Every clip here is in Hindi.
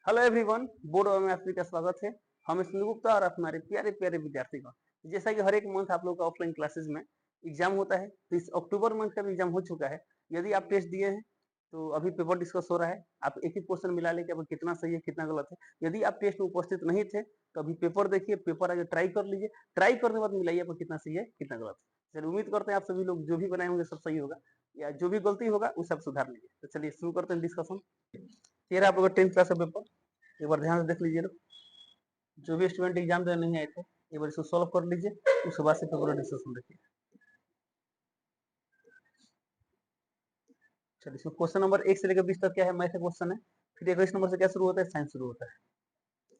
हेलो एवरीवन, बोर्ड में आप सभी का स्वागत है। हम स्मित गुप्ता और हमारे प्यारे प्यारे विद्यार्थी का जैसा कि हर एक मंथ आप लोग का ऑफलाइन क्लासेस में एग्जाम होता है, तो इस अक्टूबर मंथ का भी एग्जाम हो चुका है। यदि आप टेस्ट दिए हैं तो अभी पेपर डिस्कस हो रहा है। आप एक ही क्वेश्चन मिला लेके अब कितना सही है कितना गलत है। यदि आप टेस्ट में उपस्थित नहीं थे तो अभी पेपर देखिए, पेपर आगे ट्राई कर लीजिए। ट्राई करने के बाद मिलाइए आपको कितना सही है कितना गलत है। चलिए, उम्मीद करते हैं आप सभी लोग जो भी बनाए होंगे सब सही होगा, या जो भी गलती होगा वो सब सुधार लीजिए। तो चलिए शुरू करते हैं डिस्कशन। ये रहा आप लोग 10th क्लास का पेपर। एक बार ध्यान से देख लीजिए लोग, जो भी स्टूडेंट एग्जाम देने नहीं आए थे एक बार इसको सॉल्व कर लीजिए, उसके बाद से पेपर डिस्कशन देखिए। चलिए, इसमें क्वेश्चन नंबर 1 से लेकर 20 तक क्या है, मैथ का क्वेश्चन है। फिर 21 नंबर से क्या शुरू होता है, साइंस शुरू होता है,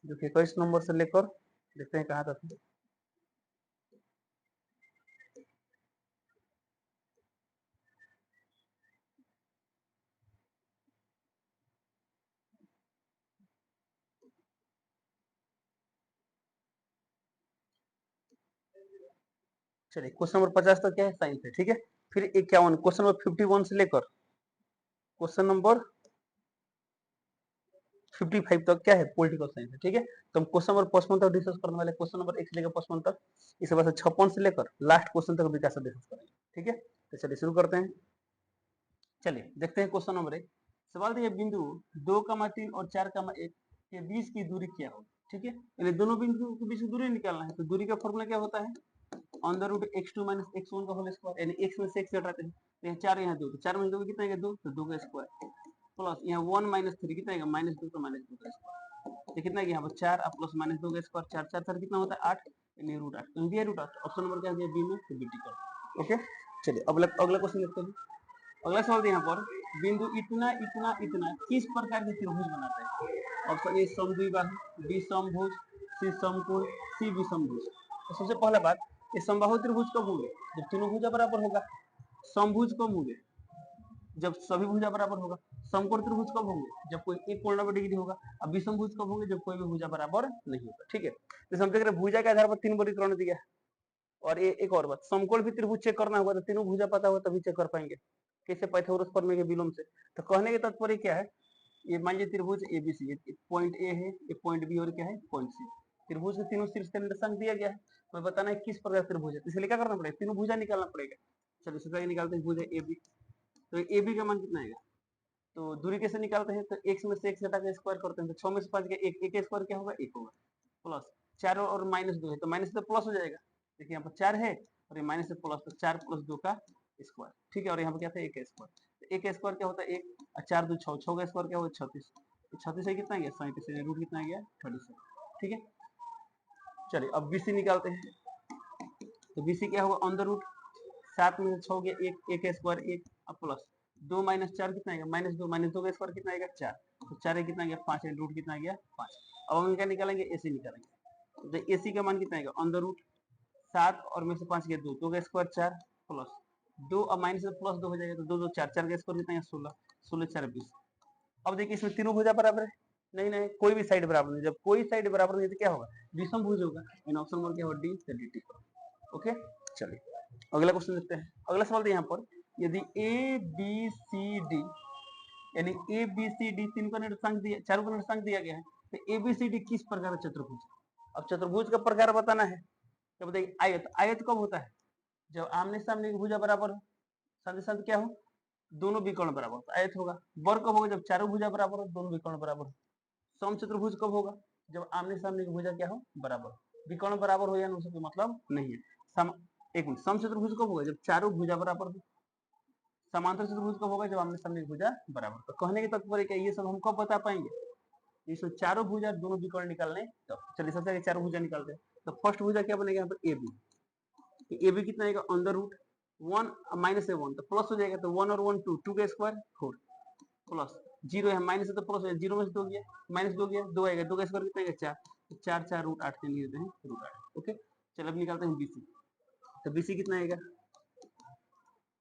जो कि 21 नंबर से लेकर देखते हैं कहाँ तक है। चलिए, क्वेश्चन नंबर 50 तक क्या है, साइंस है, ठीक है। फिर 51 क्वेश्चन नंबर 51 से लेकर क्वेश्चन नंबर 55 तक क्या है, पॉलिटिकल साइंस है, ठीक है। तो हम क्वेश्चन नंबर 55 तक डिस्कस करने वाले, क्वेश्चन नंबर 1 से लेकर 55 तक। इसके बाद 56 से लेकर लास्ट क्वेश्चन तक विकास डिस्कस करेंगे, ठीक है। तो चलिए शुरू करते हैं। चलिए देखते हैं क्वेश्चन नंबर 1। सवाल दिया, बिंदु 2,3 और 4,1 के बीच की दूरी क्या होगी, ठीक है। यानी दोनों बिंदु के बीच की दूरी निकालना है। तो दूरी का फॉर्मूला क्या होता है, under root x2 minus x1 का होल स्क्वायर, यानी x में से x घटाते हैं तो यहाँ 4 यहाँ 2, तो 4 में 2 कितना है 2, तो 2 का स्क्वायर प्लस यहाँ 1 माइनस 3 कितना है -2, तो -2 का स्क्वायर, तो कितना है यहाँ पर 4 प्लस -2 का स्क्वायर, 4 4 4 कितना होता है 8, यानी √8। तो दिया √8, ऑप्शन नंबर क्या दिया बी में, तो बी टिक। ओके, चलिए अगला क्वेश्चन देखते हैं। अगला सवाल यहाँ पर, बिंदु इतना इतना इतना किस प्रकार के त्रिभुज बनाता है। ऑप्शन ए समद्विबाहु, बी समभुज, सी समकोण, सी विषमभुज। तो सबसे पहला बात, ये समबाहु त्रिभुज कब होंगे, जब तीनों भुजा बराबर होगा। समभुज कब होंगे, जब सभी भुजा बराबर होगा। समकोण त्रिभुज कब होंगे, जब कोई एक कोण 90 डिग्री होगा। अब विषमभुज कब होंगे, जब कोई भी भुजा बराबर नहीं होगा, ठीक है। तो हम देख रहे हैं भुजा के आधार पर 3 वर्गीकरण दिया है। और एक और बात, समकोण भी त्रिभुज चेक करना होगा, तो तीनों भुजा पता होगा तभी चेक कर पाएंगे, कैसे, पाइथागोरस प्रमेय के विलोम से। तो कहने के तात्पर्य क्या है, ये मान लीजिए त्रिभुज एबीसी, पॉइंट ए है, एक पॉइंट बी और क्या है पॉइंट सी। त्रिभुज के तीनों शीर्ष का निर्देशांक दिया गया है, हमें बताना है किस प्रकार त्रिभुज है, इसलिए क्या करना पड़ेगा, तीनों भुजा निकालना पड़ेगा। चलिए सबसे आगे निकालते हैं भुजा ए बी। तो ए बी का मान कितना आएगा, तो दूरी कैसे निकालते हैं, तो x में से x घटा के स्क्वायर करते हैं, तो 6 में से 5 का 1, 1 स्क्वायर क्या होगा 1 होगा, प्लस 4 और -2 है, तो माइनस से प्लस हो जाएगा। देखिए यहाँ पर 4 है और ये माइनस से प्लस, तो 4 + 2 का स्क्वायर, ठीक है। और यहाँ पर क्या था 1 का स्क्वायर, तो 1 का स्क्वायर क्या होता है 1, और 4 2 6, 6 का स्क्वायर क्या होगा 36, 36 से कितना गया 37, रूट कितना गया 37, ठीक है। चलिए अब बीसी निकालते हैं। तो बीसी क्या होगा, ऑन द रूट 7 में से 6 गया 1, 1 का स्क्वायर 1, अब प्लस 2 - 4 कितना आएगा -2 का स्क्वायर कितना आएगा 4, तो 4 कितना गया 5, रूट कितना गया 5। अब हम क्या निकालेंगे, एसी निकालेंगे। तो एसी का मान कितना आएगा, ऑन द रूट 7 और में से 5 गया 2, 2 का स्क्वायर 4 प्लस 2, अब माइनस से प्लस 2 हो जाएगा, तो 2 2 4, 4 का स्क्वायर कितना है 16, 16 4 20। अब देखिए इसमें तीनों भुजा बराबर है, नहीं नहीं कोई भी साइड बराबर नहीं, जब कोई साइड बराबर नहीं तो क्या होगा, विषम भुज होगा, इन ऑप्शन नंबर क्या होगा डी, तो डी टिक। ओके, चलिए अगला क्वेश्चन देखते हैं। अगला सवाल यहाँ पर, यदि ए बी सी डी, यानी ए बी सी डी तीन का निर्देशांक दिया, चारों का निर्देशांक दिया गया है, तो ए बी सी डी किस प्रकार का चतुर्भुज। अब चतुर्भुज का प्रकार बताना है। तो बताइए आयत, आयत कब होता है, जब आमने सामने की भुजा बराबर हो, साथ ही साथ क्या हो, दोनों विकर्ण बराबर हो, तो आयत होगा। वर्ग कब होगा, जब चारों भुजा बराबर हो, दोनों विकर्ण बराबर हो। समचतुर्भुज कब होगा, जब आमने सामने की भुजा क्या हो बराबर, विकर्ण बराबर हो या नहीं उसका मतलब नहीं है। एक मिनट, समचतुर्भुज कब होगा, जब चारों भुजा बराबर हो। समांतर चतुर्भुज कब होगा, जब आमने सामने की भुजा बराबर। तो कहने के तात्पर्य क्या, ये सब हम कब बता पाएंगे, ये सब चारों भुजा दोनों विकर्ण निकालने। तो चलिए सबसे आगे चारों भुजा निकालते हैं। तो फर्स्ट भुजा क्या बनेगा यहाँ पर ए बी, ए बी कितना आएगा अंडर रूट 1 माइनस 1, तो प्लस हो जाएगा, तो 1 और 1 2, 2 का स्क्वायर 4 प्लस 0 है माइनस है तो प्लस हो जाएगा, 0 में से 2 गया -2 गया 2 आएगा, 2 का स्क्वायर कितना आएगा 4, तो 4 4 √8 के लिए देते हैं √8। ओके, चलो अब निकालते हैं बीसी। तो बीसी कितना आएगा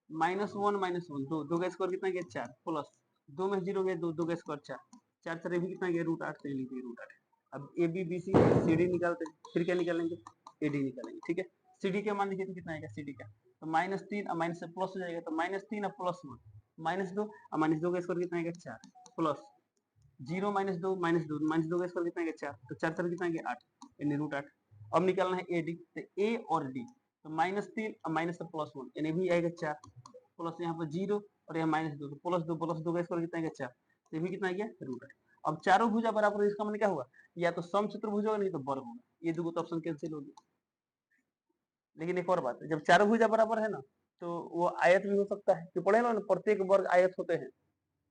-1 -1 2 का स्क्वायर कितना गया 4 प्लस 2 में 0 गया 2, 2 का स्क्वायर 4, 4 4 भी कितना गया √8, तो लीजिए √8। अब A B B C C D निकालते हैं, फिर क्या निकालेंगे ए डी निकालेंगे, ठीक है। सी डी का मान देखिए कितना आएगा सी डी का, तो -3 और माइनस से प्लस हो जाएगा, तो -3 और +1 -2 और -2 का स्क्वायर कितना आएगा 4 प्लस 0 -2 -2 का स्क्वायर कितना है 4, तो 4 4 कितना है 8 यानी √8। अब निकालना है ए डी, तो ए और डी, तो -3 और माइनस +1 यानी भी आएगा 4, प्लस यहाँ पर 0 और यहाँ -2, तो +2 का स्क्वायर कितना है 4, तो ये भी कितना आ गया √8। अब चारों भुजा बराबर, इसका मतलब क्या हुआ, या तो समचतुर्भुज होगा नहीं तो वर्ग होगा, ये दो तो ऑप्शन कैंसिल हो गया। लेकिन एक और बात है, जब चारों भुजा बराबर है ना तो वो आयत भी हो सकता है, कि पढ़े ना प्रत्येक वर्ग आयत होते हैं,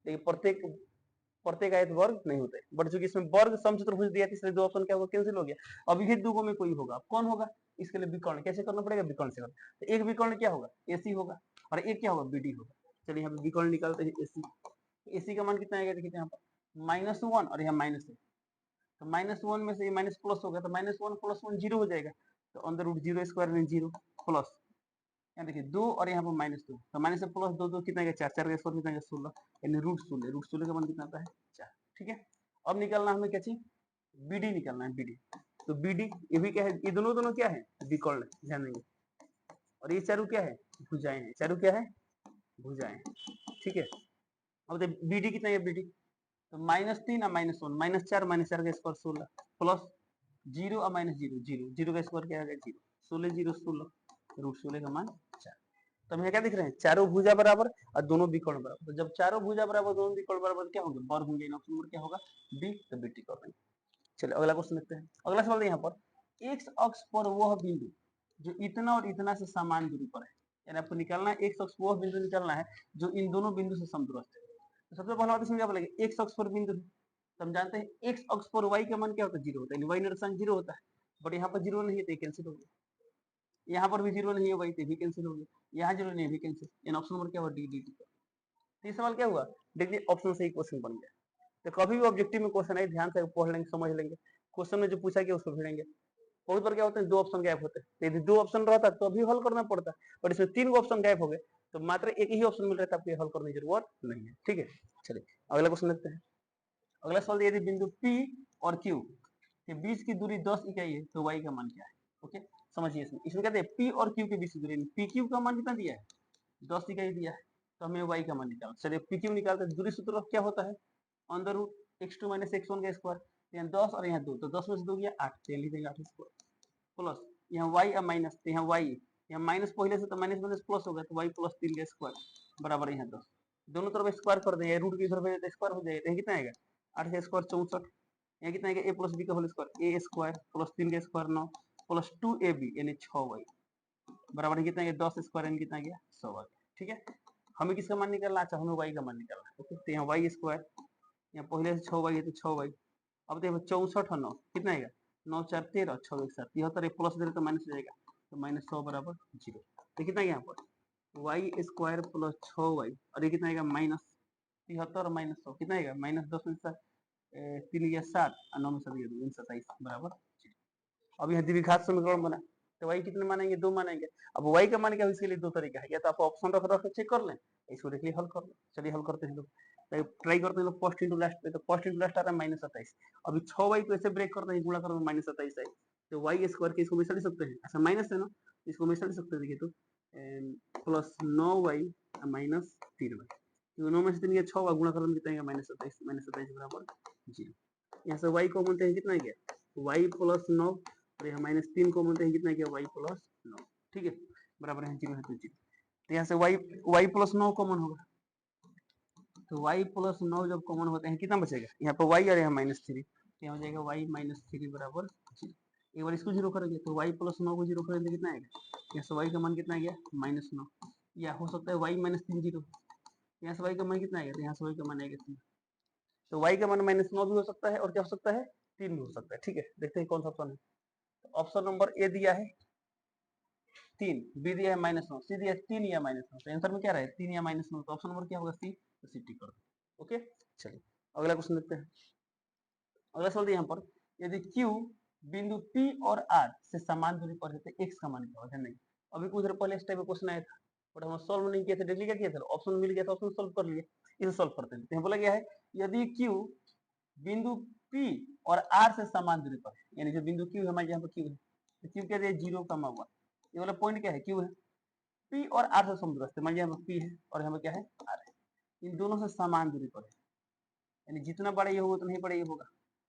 लेकिन प्रत्येक प्रत्येक आयत वर्ग नहीं होते, बट चूंकि इसमें वर्ग समचतुर्भुज दिया, इसलिए दो ऑप्शन क्या होगा कैंसिल हो गया। अब ये दो में कोई होगा, कौन होगा, इसके लिए विकर्ण कैसे करना पड़ेगा, विकर्ण से करना। तो एक विकर्ण क्या होगा, एसी होगा, और एक क्या होगा, बीडी होगा। चलिए यहाँ पे विकर्ण निकालते हैं, एसी, एसी का मान कितना आएगा, देखिए यहाँ पर -1 और यहाँ -1, तो -1 में से ये माइनस प्लस होगा, तो -1 + 1 0 हो जाएगा, तो अंदर √0 स्क्वायर में 0 प्लस, यहाँ देखिए 2 और यहाँ पर -2, तो माइनस से प्लस 2 2 कितना है 4, 4 का स्क्वायर कितना है 16, यानी √16 का मान कितना आता है 4। ठीक है, अब निकालना हमें क्या चाहिए, बीडी निकालना है, बीडी। तो बीडी ये भी क्या है, ये दोनों क्या है, विकर्ण, ध्यान देंगे। और ये चारों क्या है, भुजाएं हैं, चारों क्या है, भुजाएं। ठीक है, अब देखिए बीडी कितना है, बीडी तो -3 और -1 -4 का स्क्वायर 16 प्लस 0 और -0 0 0 का स्क्वायर क्या है 0, 16 0 16, √16 का मान 4। तो हमें क्या दिख रहे हैं, चारों भुजा बराबर और दोनों विकर्ण बराबर। तो जब चारों भुजा बराबर दोनों विकर्ण बराबर क्या होंगे, वर्ग होंगे, ऑप्शन नंबर क्या होगा, बी, तो बी टिक कर देंगे। चलिए अगला क्वेश्चन देखते हैं। अगला सवाल यहाँ पर, एक्स अक्ष पर वह बिंदु जो इतना और इतना से समान दूरी पर है, यानी आपको निकालना है एक्स अक्ष पर वह बिंदु निकालना है जो इन दोनों बिंदु से समदूरस्थ है। तो सबसे पहला बात इसमें क्या बोलेंगे, एक्स अक्ष पर बिंदु, तो हम जानते हैं एक्स अक्ष पर वाई का मान क्या होता है, 0 होता है, वाई निर्देशांक 0 होता है, बट यहाँ पर 0 नहीं है तो कैंसिल हो गया, यहाँ पर भी 0 नहीं है वाई, तो भी कैंसिल हो गया, यहाँ 0 नहीं है भी कैंसिल, यानी ऑप्शन नंबर क्या हुआ, डी डी डी। तो ये सवाल क्या हुआ, देखिए ऑप्शन से ही क्वेश्चन बन गया। तो कभी भी ऑब्जेक्टिव में क्वेश्चन है, ध्यान से पढ़ लेंगे, समझ लेंगे, क्वेश्चन में जो पूछा गया उसको भिड़ेंगे। बहुत बार क्या होता है, दो ऑप्शन गैप होते हैं, यदि दो ऑप्शन रहता तो अभी हल करना पड़ता, बट इसमें 3 ऑप्शन गैप हो गए, तो मात्र एक ही ऑप्शन मिल रहा था, आपको हल करने की जरूरत नहीं है। ठीक है, चलिए अगला क्वेश्चन देखते हैं। अगला सवाल, यदि बिंदु P और Q के बीच की दूरी 10 इकाई है तो y का मान क्या है। ओके, समझिए, इसमें कहते हैं P और Q के बीच की दूरी, PQ का मान कितना दिया है, 10 इकाई दिया है, तो हमें y का मान निकालना। चलिए PQ निकालते हैं, दूरी सूत्र क्या होता है, अंडर रूट x2 - x1 का स्क्वायर, यहाँ 10 और यहाँ 2, तो 10 में से 2 गया 8, तो लिख देंगे 8 स्क्वायर प्लस यहाँ y और माइनस, तो यहाँ y, यहाँ माइनस पहले से, तो माइनस माइनस प्लस हो गया, तो y + 3 का स्क्वायर बराबर यहाँ 10, दोनों तरफ स्क्वायर कर देंगे, रूट की तरफ स्क्वायर हो जाएगा, कितना आएगा 8 का स्क्वायर 64, यहाँ कितना आएगा a + b का whole square, a square plus 3 का स्क्वायर 9 प्लस 2ab यानी 6y बराबर कितना आएगा 10 स्क्वायर यानी कितना गया 100 आ गया। ठीक है, हमें किसका मान निकालना, अच्छा हमें y का मान निकालना है। ओके, तो यहाँ y स्क्वायर, यहाँ पहले से 6y है तो 6y, अब देखो 64 और 9 कितना आएगा 9 4 13 6 1 7 73, प्लस दे तो माइनस हो जाएगा, तो -100 बराबर 0, तो कितना यहाँ पर वाई स्क्वायर प्लस 6y और ये कितना आएगा -73 और -100 कितना आएगा -10 में 3 या 7 और 9 में 27 बराबर 0। अब यहाँ द्विघात समीकरण बना, तो y कितने मानेंगे, 2 मानेंगे। अब y का मान क्या है, इसके लिए दो तरीका है, या तो आप ऑप्शन रख रख चेक कर लें, इसको देखिए हल कर लो। चलिए हल करते हैं लोग, ट्राई करते हैं लोग फर्स्ट इंटू लास्ट पे, तो फर्स्ट इंटू लास्ट आ रहा है -27, अभी 6y को ऐसे ब्रेक करते हैं, गुणा करते हैं -27 है, तो y स्क्वायर के इसको हमेशा लिख सकते हैं, अच्छा माइनस है ना, इसको हमेशा लिख सकते हैं, देखिए तो प्लस 9y -3y, 9 में से 3 गया 6 गुणा करने कितना आएगा -27 बराबर 0। यहाँ से y को बोलते हैं कितना गया y + 9 और यहाँ -3 को बोलते हैं कितना गया y + 9। ठीक है, बराबर है 0 है तो 0, तो यहाँ से y + 9 कॉमन होगा, तो y + 9 जब कॉमन होते हैं कितना बचेगा, यहाँ पर y और यहाँ -3, तो यहाँ हो जाएगा y -3 बराबर 0। एक बार इसको 0 करेंगे तो y + 9 को 0 करेंगे कितना आएगा, यहाँ से y का मान कितना आ गया -9, या हो सकता है y -3 0, यहाँ से y का मान कितना आएगा, यहाँ से y का मान आएगा 3, तो y का मान -9 भी हो सकता है और क्या हो सकता है 3 भी हो सकता है। ठीक है, देखते हैं कौन सा ऑप्शन है, तो ऑप्शन नंबर ए दिया है 3, बी दिया है -9, सी दिया है 3 या -9, तो आंसर में क्या रहे 3 या -9, तो ऑप्शन नंबर क्या होगा सी, तो सी टिक कर दो। ओके, चलिए अगला क्वेश्चन देखते हैं। अगला सवाल यहाँ पर, यदि Q बिंदु P और R से समान दूरी पर है तो x का मान क्या होगा, नहीं अभी कुछ देर पहले इस टाइप का क्वेश्चन आया था, बट हम सॉल्व नहीं किए थे, डायरेक्टली क्या किया था, ऑप्शन मिल गया था, ऑप्शन सॉल्व कर लिए, इसे सॉल्व करते हैं। तो बोला गया है यदि Q बिंदु P और R से समान दूरी पर है, यानी जो बिंदु Q है हमारे यहाँ पर Q है, तो Q क्या है 0, 1, ये वाला पॉइंट क्या है Q है, P और R से समदूरस्थ है, मान लीजिए यहाँ पर P है और यहाँ पर क्या है R है, इन दोनों से समान दूरी पर है, यानी जितना बड़ा ये होगा उतना ही बड़ा ये होगा।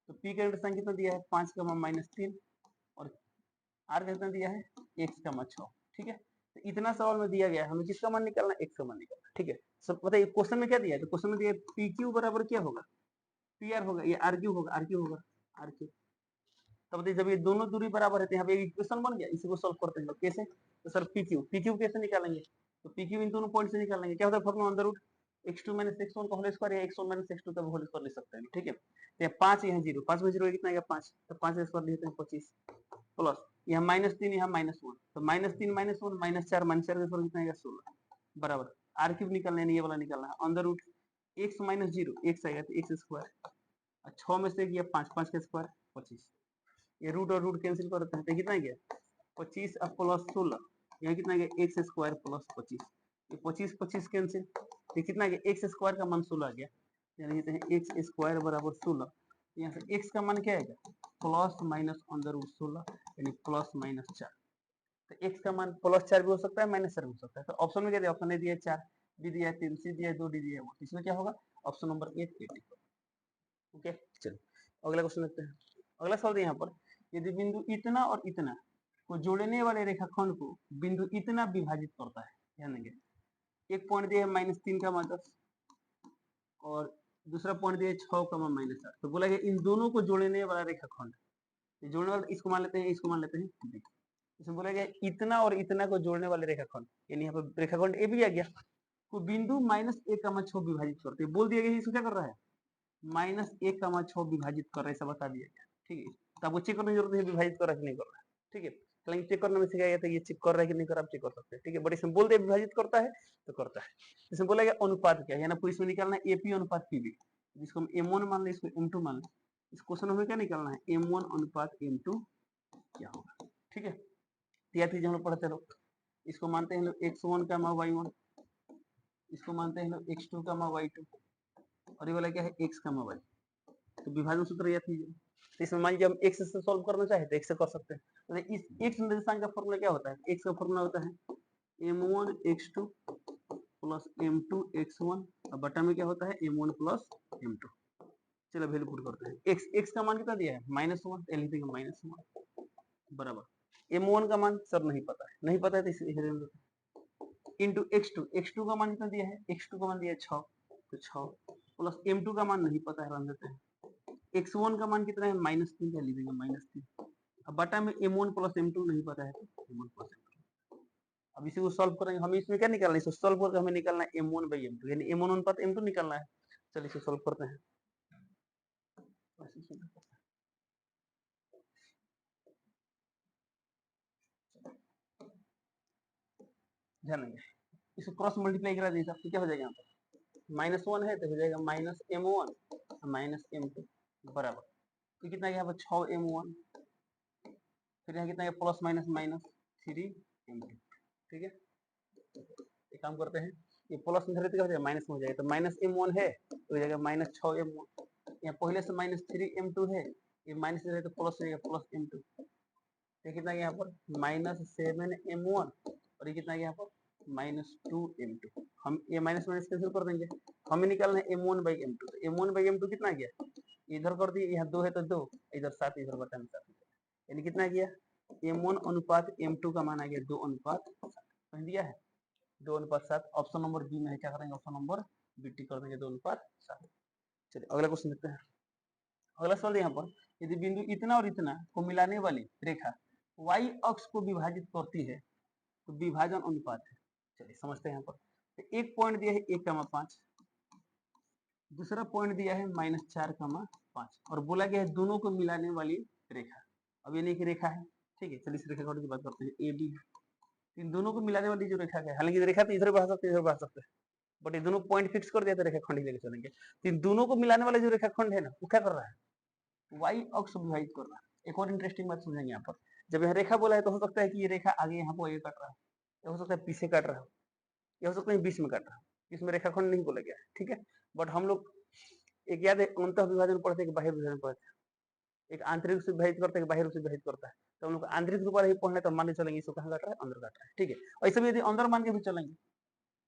तो पी का इंटरसेक्शन कितना दिया है 5 का -3 और आर का कितना दिया है x का 6। ठीक है, तो इतना सवाल में दिया गया है, हमें किसका मान निकालना है, x का मान निकालना है। ठीक है, सब बताइए क्वेश्चन में क्या दिया है, तो क्वेश्चन में दिया है पी क्यू बराबर क्या होगा, पी आर होगा, ये आर क्यू होगा, आर क्यू होगा, आर क्यू। तब बताइए जब ये दोनों दूरी बराबर है तो यहाँ पे इक्वेशन बन गया, इसी को सॉल्व करते हैं कैसे, तो सर पी क्यू कैसे निकालेंगे, तो पी क्यू इन दोनों पॉइंट से निकालेंगे, क्या होता है formula under root x2 - x1 का होल स्क्वायर या x1 - x2 का होल स्क्वायर लिख सकते हैं। ठीक है, तो यहाँ 5 यहाँ 0, 5 में 0 कितना आएगा 5, तो 5 का स्क्वायर लिखते हैं 25 प्लस यहाँ -3 यहाँ -1, तो -3 -1 -4 -4 का स्क्वायर कितना आएगा 16 बराबर आर क्यूब निकालना है, ये वाला निकालना है, अंडर रूट x - 0 x आएगा तो x स्क्वायर, 6 में से गया 5, 5 का स्क्वायर 25, ये रूट और रूट कैंसिल करते हैं तो कितना गया 25 अब प्लस 16, यहाँ कितना गया एक्स स्क्वायर प्लस 25, ये 25 25 कैंसिल, ये कितना गया एक्स स्क्वायर का मान 16 आ गया, यानी लिखते हैं एक्स स्क्वायर बराबर 16, यहाँ से एक्स का मान क्या आएगा प्लस माइनस अंडर रूट 16 यानी प्लस माइनस 4, तो एक्स का मान +4 भी हो सकता है -4 भी हो सकता है, तो ऑप्शन में क्या दिया, ऑप्शन ए दिया 4, बी दिया 3, सी दिया 2, डी दिया 1, इसमें क्या होगा ऑप्शन नंबर 8 80। ओके चलो अगला क्वेश्चन देखते हैं। अगला सवाल यहाँ पर यदि बिंदु इतना और इतना को जोड़ने वाले रेखाखंड को बिंदु इतना विभाजित करता है, ध्यान देंगे एक पॉइंट दिया है -3 का -10 और दूसरा पॉइंट दिया है 6 का -8, तो बोला गया इन दोनों को जोड़ने वाला रेखाखंड, जोड़ने वाला इसको मान लेते हैं, इसको मान लेते हैं बी, इसमें बोला गया इतना और इतना को जोड़ने वाले रेखाखंड, यानी यहाँ पर रेखाखंड ए भी आ गया, को बिंदु -1,6 विभाजित करते हैं, बोल दिया गया इसको क्या कर रहा है -1,6 विभाजित कर रहा है, ऐसा बता दिया गया। ठीक है, तो आपको चेक करने की जरूरत है विभाजित कर रहा है कि नहीं कर रहा है। ठीक है, हालांकि चेक करने में सिखाया गया था ये चेक कर रहा है कि नहीं कर रहा, आप चेक कर सकते हैं। ठीक है, बट इसमें बोल दिया विभाजित करता है तो करता है, इसमें बोला गया अनुपात क्या है, यानी आपको इसमें निकालना है एपी अनुपात पीबी, जिसको हम m1 मान लें, इसको m2 मान लें, इस क्वेश्चन में क्या निकालना है m1 अनुपात m2 क्या होगा। ठीक है, तैयार कीजिए, हम लोग पढ़ते लोग, इसको मानते हैं लोग x1 का y1, इसको मानते हैं लोग x2 का y2 और ये वाला क्या है x का y, तो विभाजन सूत्र याद कीजिए, तो इसमें मान लीजिए हम x से सॉल्व करना चाहे तो x से कर सकते हैं, तो इस x निर्देशांक का फॉर्मूला क्या होता है, x का फॉर्मूला होता है m1 x2 plus m2 x1 और बटा में क्या होता है m1 प्लस m2। चलो वैल्यू पुट करते हैं, x का मान कितना दिया है -1, लिख देंगे -1 बराबर m1 का मान सर नहीं पता है, नहीं पता है तो इसे इंटू x2 का मान कितना दिया है, x2 का मान दिया है 6, तो 6 प्लस m2 का मान नहीं पता है, रख देते हैं, x1 का मान कितना है -3 का, लिख देंगे -3, अब बटा में m1 प्लस m2 नहीं पता है तो m1 प्लस m2। अब इसी को सॉल्व करेंगे, हमें इसमें क्या निकालना है, इसको सॉल्व करके हमें निकालना है m1 by m2, यानी m1 अनुपात m2 निकालना है। चलिए इसे सॉल्व करते हैं, ध्यान देंगे इसको क्रॉस मल्टीप्लाई करा दीजिए, तो क्या हो जाएगा यहाँ पर -1 है तो हो जाएगा -m1 -m2 बराबर, तो कितना यहाँ पर 6m1, फिर यहाँ कितना प्लस माइनस -3m2। ठीक है, एक काम करते हैं, ये प्लस में धरे तो क्या हो जाएगा माइनस में हो जाएगा, तो -m1 है तो हो जाएगा -6m1, यहाँ पहले से -3m2 है, ये माइनस रहे तो प्लस हो जाएगा +m2, तो कितना यहाँ पर -7m1 और ये कितना यहाँ पर -2m2, हम ये माइनस माइनस कैंसिल कर देंगे, हमें निकालना है m1 by m2, तो m1 by m2 कितना गया, इधर कर दिए, यहाँ 2 है तो 2, इधर 7, इधर बटा में 7, यानी कितना गया m1 अनुपात m2 का मान आ गया 2 अनुपात 7, समझ दिया है 2 अनुपात 7, ऑप्शन नंबर बी में है, क्या करेंगे ऑप्शन नंबर बी टिक कर देंगे 2 अनुपात 7। चलिए अगला क्वेश्चन देखते हैं। अगला सवाल यहाँ पर यदि बिंदु इतना और इतना को मिलाने वाली रेखा y अक्ष को विभाजित करती है तो विभाजन अनुपात है। चलिए समझते हैं यहाँ पर, तो एक पॉइंट दिया है 1,5, दूसरा पॉइंट दिया है -4,5 और बोला गया है दोनों को मिलाने वाली रेखा, अब ये नहीं की रेखा है। ठीक है, चलिए इस रेखा की बात करते हैं, ए बी, इन दोनों को मिलाने वाली जो रेखा है, हालांकि रेखा तो इधर बढ़ा सकते हैं इधर बढ़ा सकते हैं, बट ये दोनों पॉइंट फिक्स कर दिया तो रेखा खंड ही लेके चलेंगे, तो इन दोनों को मिलाने वाले जो रेखा खंड है ना वो क्या कर रहा है वाई अक्ष विभाजित कर रहा है। एक और इंटरेस्टिंग बात समझेंगे यहाँ पर, जब यहाँ रेखा बोला है तो हो सकता है कि ये रेखा आगे यहाँ पर ये काट रहा है, या हो सकता है पीछे काट रहा है, या हो सकता है बीच में काट रहा है, इसमें रेखाखंड नहीं बोला गया है। ठीक है, बट हम लोग एक याद है अंतः विभाजन पढ़ते हैं कि बाह्य विभाजन पढ़ते हैं, एक आंतरिक से विभाजित करता है कि बाह्य रूप से विभाजित करता है, तो हम लोग आंतरिक रूप ही पढ़ने तो मान के चलेंगे इसको कहाँ काट रहा है अंदर काट रहा है। ठीक है, ऐसे भी यदि अंदर मान के भी चलेंगे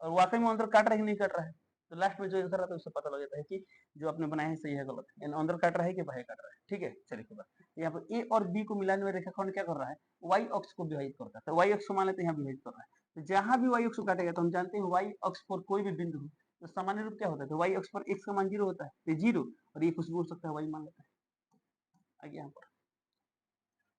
और वाकई में अंदर काट रहा है कि नहीं काट रहा है, तो लास्ट में जो आंसर आता है उससे पता लग जाता है कि जो आपने बनाया है सही है गलत है, अंदर काट रहा है कि बाहर काट रहा है। ठीक है, चलिए के बाद यहाँ पर ए और बी को मिलाने में रेखाखंड क्या कर रहा है, वाई अक्ष को विभाजित करता है। तो वाई अक्ष को मान लेते हैं यहाँ विभाजित कर रहा है। तो जहां भी वाई अक्ष को काटेगा तो हम जानते हैं वाई अक्ष पर कोई भी बिंदु तो सामान्य रूप क्या होता है, तो वाई अक्ष पर एक्स का मान 0 होता है, तो 0 और ये कुछ भी हो सकता है, वाई मान लेते हैं आगे यहाँ पर।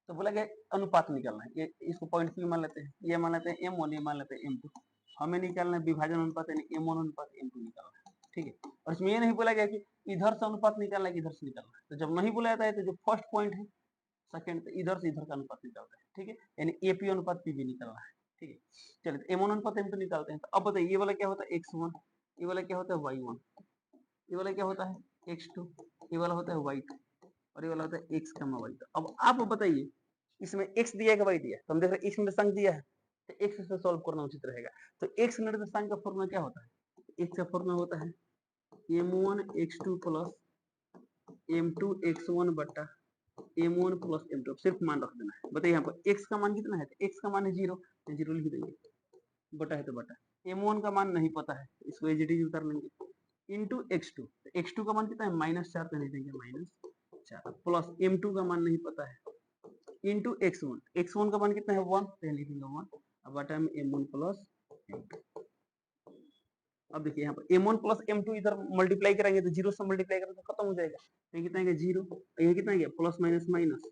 तो बोला गया अनुपात निकालना है, ये इसको पॉइंट पी मान लेते हैं, ये मान लेते हैं m1, ये मान लेते हैं m2। हमें निकालना है विभाजन अनुपात यानी m1 अनुपात m2 निकालना है। ठीक है, और इसमें ये नहीं बोला गया कि इधर से अनुपात निकालना है कि इधर से निकालना है। तो जब नहीं बोला जाता है तो जो फर्स्ट पॉइंट है सेकंड, तो इधर से इधर का अनुपात निकालना है। ठीक है, यानी एपी अनुपात पीबी निकालना है। ठीक है, चलिए m1 अनुपात m2 निकालते हैं। तो अब बताइए ये वाला क्या होता है x1, ये वाला क्या होता है y1, ये वाला क्या होता है x2, ये वाला होता है y2 और ये वाला होता है x, y। तो अब आप बताइए इसमें x दिया है कि y दिया है, तो हम देख रहे हैं x निर्देशांक दिया है तो x से सॉल्व करना उचित रहेगा। तो x निर्देशांक का फॉर्मूला क्या होता है, x का फॉर्मूला होता है m1 x2 plus m2 x1 बटा m1 प्लस m2। सिर्फ मान रख देना है। बताइए यहाँ पर x का मान कितना है, तो x का मान है 0, तो 0 लिख देंगे, बटा है तो बटा। m1 का मान नहीं पता है, इसको एज इट इज उतार लेंगे इंटू x2, तो x2 का मान कितना है -4, तो लिख देंगे -4 प्लस m2 का मान नहीं पता है इंटू x1, x1 का मान कितना है 1, तो लिखेंगे 1 अब बटा में m1 प्लस m2। अब देखिए यहाँ पर m1 प्लस m2 इधर मल्टीप्लाई करेंगे तो 0 से मल्टीप्लाई करेंगे तो खत्म हो जाएगा। तो ये कितना है 0, ये कितना है plus minus minus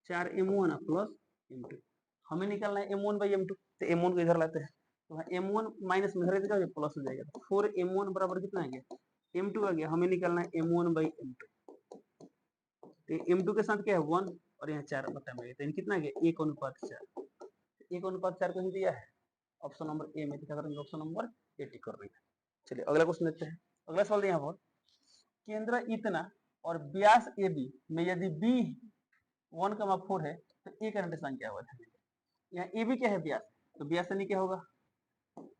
4m1 plus m2। हमें निकालना है m1 बाई m2, तो m1 को इधर लाते हैं तो m1 माइनस में इधर क्या प्लस हो जाएगा, तो 4m1 बराबर कितना आ गया m2 आ गया। हमें निकालना है m1 बाई m2, तो m2 के साथ क्या है 1 और यहाँ 4 बटा में, तो कितना गया 1:4, 1:4 को ही दिया है ऑप्शन नंबर ए में। क्या करेंगे ऑप्शन नंबर ए टिक कर देंगे। चलिए अगला क्वेश्चन देखते हैं। अगला सवाल यहाँ पर केंद्र इतना और व्यास ए बी में यदि बी 1,4 है तो ए का निर्देशांक क्या होगा। यहाँ ए बी क्या है व्यास, तो व्यास यानी क्या होगा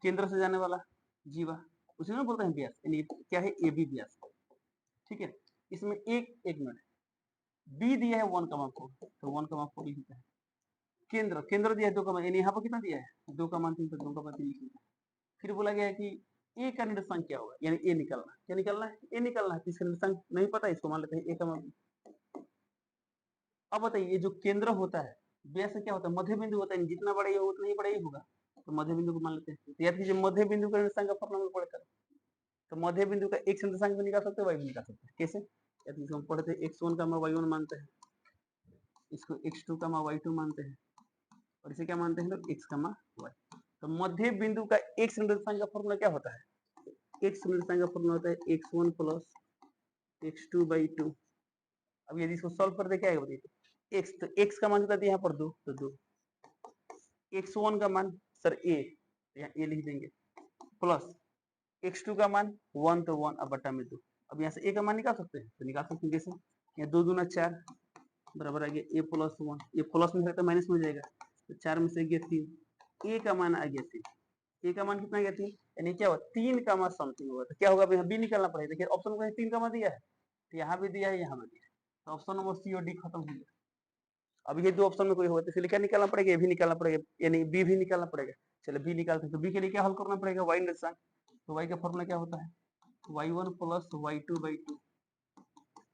केंद्र से जाने वाला जीवा, उसी में बोलते हैं व्यास, यानी क्या है ए बी व्यास। ठीक है, इसमें एक मिनट बी दिया है 1,4, तो 1,4 लिखता है। केंद्र दिया है 2, यानी यहाँ पर कितना दिया है 2,3, तो 2,3 लिखना है। फिर बोला गया है कि ए का निर्देशांक क्या होगा, यानी ए निकालना, क्या निकालना है ए निकालना है। इसका निर्देशांक नहीं पता इसको मान लेते हैं ए का। अब बताइए ये जो केंद्र होता है व्यास क्या होता है मध्य बिंदु होता है, जितना बड़ा ये उतना ही बड़ा ही होगा, तो मध्य बिंदु को मान लेते हैं। याद कीजिए मध्य बिंदु का निर्देशांक का फॉर्मूला पढ़कर, तो मध्य बिंदु का x निर्देशांक भी निकाल सकते हैं, y भी निकाल सकते हैं। कैसे, याद कीजिए हम पढ़ते हैं x1 का y1 मानते हैं, इसको x2 का y2 मानते हैं और इसे क्या मानते हैं लोग x का y। तो मध्य बिंदु का x निर्देशांक का फॉर्मूला क्या होता है, x निर्देशांक का फॉर्मूला होता है x1 प्लस x2/2। अब यदि इसको सॉल्व कर दे क्या आएगा बताइए, x, तो x का मान कितना दिया यहाँ पर 2, तो 2, x1 का मान सर a, यहाँ a लिख देंगे, प्लस x2 का मान 1, तो 1 अब बटा में 2। अब यहाँ से a का मान निकाल सकते हैं, तो निकाल सकते हैं कैसे, यहाँ 2 दूना 4 बराबर आ गया a प्लस 1, ये प्लस में है तो माइनस में हो जाएगा, तो 4 में से गया 3, a का मान आ गया 3, a का मान कितना गया 3, यानी क्या हुआ 3 का मान समथिंग होगा। तो क्या होगा यहाँ b निकालना पड़ेगा। देखिए ऑप्शन में 3 का मान दिया है, तो यहाँ भी दिया है यहाँ भी दिया है, तो ऑप्शन नंबर सी और डी खत्म हो गया। अब ये दो ऑप्शन में कोई होगा तो इसलिए क्या निकालना पड़ेगा, ये भी निकालना पड़ेगा, यानी बी भी निकालना पड़ेगा। चलो बी निकालते हैं, तो बी के लिए क्या हल करना पड़ेगा वाई निर्देशांक, तो वाई का फॉर्मूला क्या होता है y1 प्लस y2/2।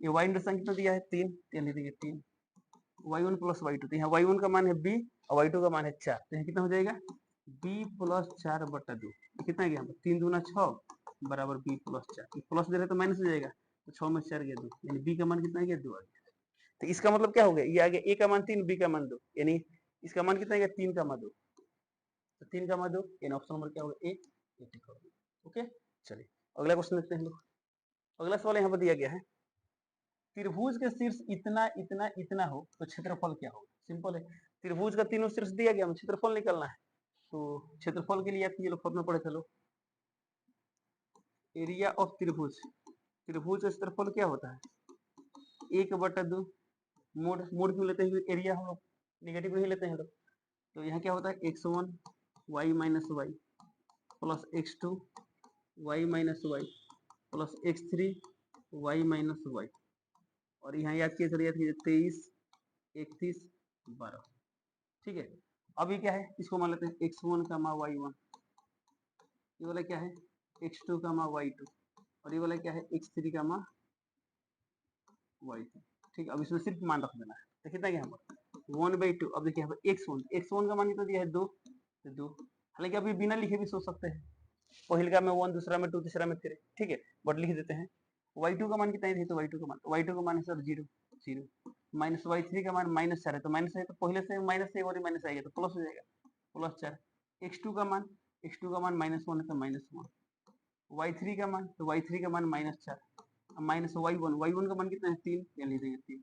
ये वाई निर्देशांक कितना दिया है 3, यानी देखिए 3 y1 प्लस y2, तो यहाँ y1 का मान है b और y2 का मान है 4, तो यहाँ कितना हो जाएगा b प्लस 4/2। कितना है यहाँ पर 3 दूना 6 बराबर b प्लस 4, प्लस दे रहे तो माइनस हो जाएगा, तो 6 में 4 गया 2, यानी b का मान कितना गया 2 आ गया। तो इसका मतलब क्या हो गया, ये आ गया a का मान 3, b का मान 2, यानी इसका मान कितना गया 3 का मान 2, तो 3 का मान 2, यानी ऑप्शन नंबर क्या होगा ए। ओके, चलिए अगला क्वेश्चन देखते हैं लोग। अगला सवाल यहाँ पर दिया गया है त्रिभुज के शीर्ष इतना इतना इतना हो तो क्षेत्रफल क्या होगा। सिंपल है, त्रिभुज का तीनों शीर्ष दिया गया, हमें क्षेत्रफल निकालना है। तो क्षेत्रफल के लिए आप ये लोग फॉर्मूला पढ़े चलो, एरिया ऑफ त्रिभुज, त्रिभुज का क्षेत्रफल क्या होता है 1/2, मोड क्यों लेते हैं, एरिया हम लोग नेगेटिव नहीं लेते हैं लोग। तो यहाँ क्या होता है x1 y minus y plus x2 y minus y plus x3 y minus y, और यहाँ याद किए सर, याद कीजिए 23, 31, 12। ठीक है, अभी क्या है इसको मान लेते हैं x1 का y1, ये वाला क्या है x2 कामा y2 और ये वाला क्या है x3 कामा y3। ठीक, अब इसमें सिर्फ मान रख देना है। तो कितना यहाँ पर 1/2। अब देखिए यहाँ पर x1 का मान कितना दिया है 2, तो 2। हालांकि अभी बिना लिखे भी सोच सकते हैं, पहले का में 1, दूसरा में 2, तीसरा में 3। ठीक है, बट लिख देते हैं। y2 का मान कितना है, तो y2 का मान है सर 0 0 माइनस y3 का मान -4 है, तो माइनस है तो पहले से माइनस है और माइनस आएगा तो प्लस हो जाएगा, +4। x2 का मान -1 है तो -1। y3 का मान, तो y3 का मान -4 माइनस y1 का मान कितना है 3, या लिख देंगे 3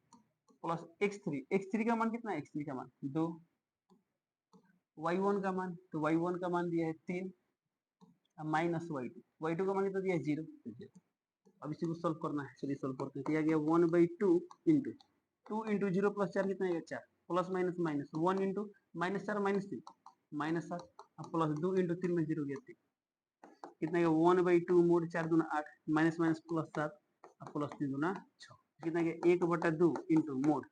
प्लस x3 का मान कितना है, x3 का मान 2। y1 का मान, तो y1 का मान दिया है 3 माइनस y2 का मान कितना दिया है 0। अब इसी को सॉल्व करना है, चलिए सॉल्व करते हैं। किया गया 1/2 इंटू 2 इंटू 0 प्लस 4 कितना है 4, plus minus minus 1 into -4 -3 -7 plus 2 into 3 में 0 गया 3 कितना है 1/2 मोड 4 दूना 8 माइनस माइनस प्लस 7 प्लस 3 दूना 6 कितना है 1/2 इंटू मोड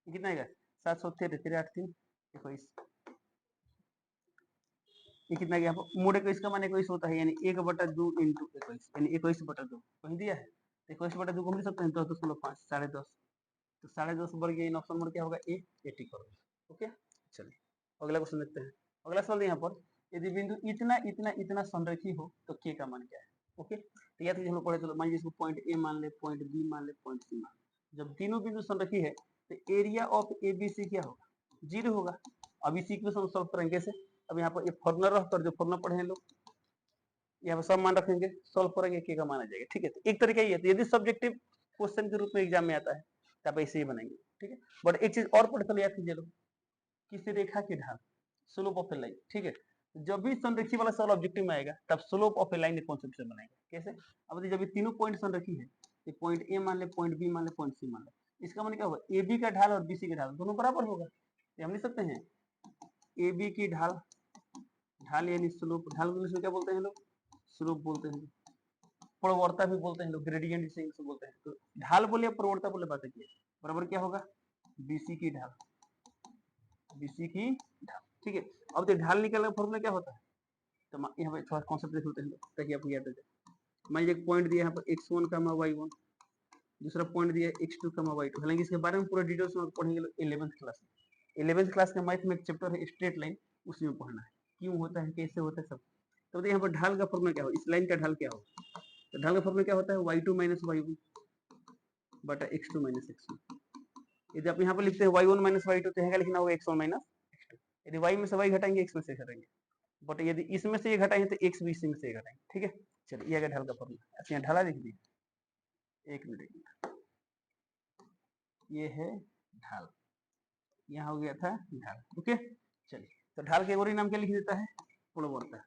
कितना है 713 3 8 3 21। ये कितना गया मोड 21 का मान 21 होता है, यानी 1/2 इंटू 21 यानी 21/2 कहीं दिया है। 21/2 को हम लिख सकते हैं 10.5 10.5, तो 10.5 बढ़ गया, इन ऑप्शन नंबर क्या होगा ए 80 करोड़। ओके, चलिए अगला क्वेश्चन देखते हैं। अगला सवाल यहाँ पर यदि बिंदु इतना इतना इतना संरेखी हो तो के का मान क्या है। ओके, तो या तो हम लोग पढ़े, चलो मान लीजिए इसको पॉइंट ए मान ले, पॉइंट बी मान ले, पॉइंट सी मान ले। जब तीनों बिंदु संरेखी है तो area of A B C क्या होगा, 0 होगा। अब इसी इक्वेशन सॉल्व करेंगे कैसे। अब यहाँ पर ये फॉर्मूला रहकर जो फॉर्मूला पढ़े हैं लोग, यहाँ पर सब मान रखेंगे, सॉल्व करेंगे के का मान आ जाएगा। ठीक है, तो एक तरीका ये है, तो यदि सब्जेक्टिव क्वेश्चन के रूप में एग्जाम में आता है तो आप ऐसे ही बनाएंगे। ठीक है, बट एक चीज और पढ़ चलो याद कीजिए लोग, किसी रेखा की ढाल, स्लोप ऑफ ए लाइन। ठीक है, जब भी संरेखी वाला सवाल ऑब्जेक्टिव में आएगा तब स्लोप ऑफ ए लाइन के कॉन्सेप्ट से बनाएंगे। कैसे, अब जब ये तीनों पॉइंट संरेखी है, तो पॉइंट ए मान ले, पॉइंट बी मान ले, पॉइंट सी मान ले, इसका मतलब क्या होगा ए बी का ढाल और बी सी का ढाल दोनों बराबर होगा। तो हम लिख सकते हैं ए बी की ढाल, ढाल यानी स्लोप, ढाल को इंग्लिश में क्या बोलते हैं लोग, स्लोप बोलते हैं, प्रवणता भी बोलते हैं लोग, ग्रेडियंट इसे इंग्लिश में बोलते हैं। तो ढाल बोले प्रवणता बोले, बात है बराबर क्या होगा बीसी की ढाल, बीसी की ढाल। ठीक है, अब तो ढाल निकालने का फॉर्मूला क्या होता है, तो यहाँ पे थोड़ा कॉन्सेप्ट देख लेते हैं ताकि आपको याद आ जाए। मान लीजिए एक पॉइंट दिया यहाँ पर x1 कामा y1, दूसरा पॉइंट दिया x2 कामा y2। हालांकि इसके बारे में पूरा डिटेल्स में पढ़ेंगे 11th क्लास में। 11th क्लास का मैथ में एक चैप्टर है स्ट्रेट लाइन, उसी में पढ़ना है क्यों होता है, कैसे होता है सब। तो यहाँ पर ढाल का फॉर्मूला क्या हो, इस लाइन का ढाल क्या हो, तो ढाल का फॉर्मूला क्या होता है y2 माइनस y1 बटा x2 माइनस x1। यदि आप यहाँ पर लिखते हैं y1 माइनस y2 तो यहाँ लिखना होगा x1 माइनस x2। यदि y में से y घटाएंगे x में से घटाएंगे, बट यदि इसमें से ये घटाएंगे तो x भी इसमें से घटाएंगे। ठीक है, चलिए ये ढाल का फॉर्मूला। अच्छा यहाँ ढाला लिख दीजिए, एक मिनट, ये है ढाल, यहाँ हो गया था ढाल। ओके, चलिए तो ढाल के और नाम क्या लिख देता है, प्रवणता।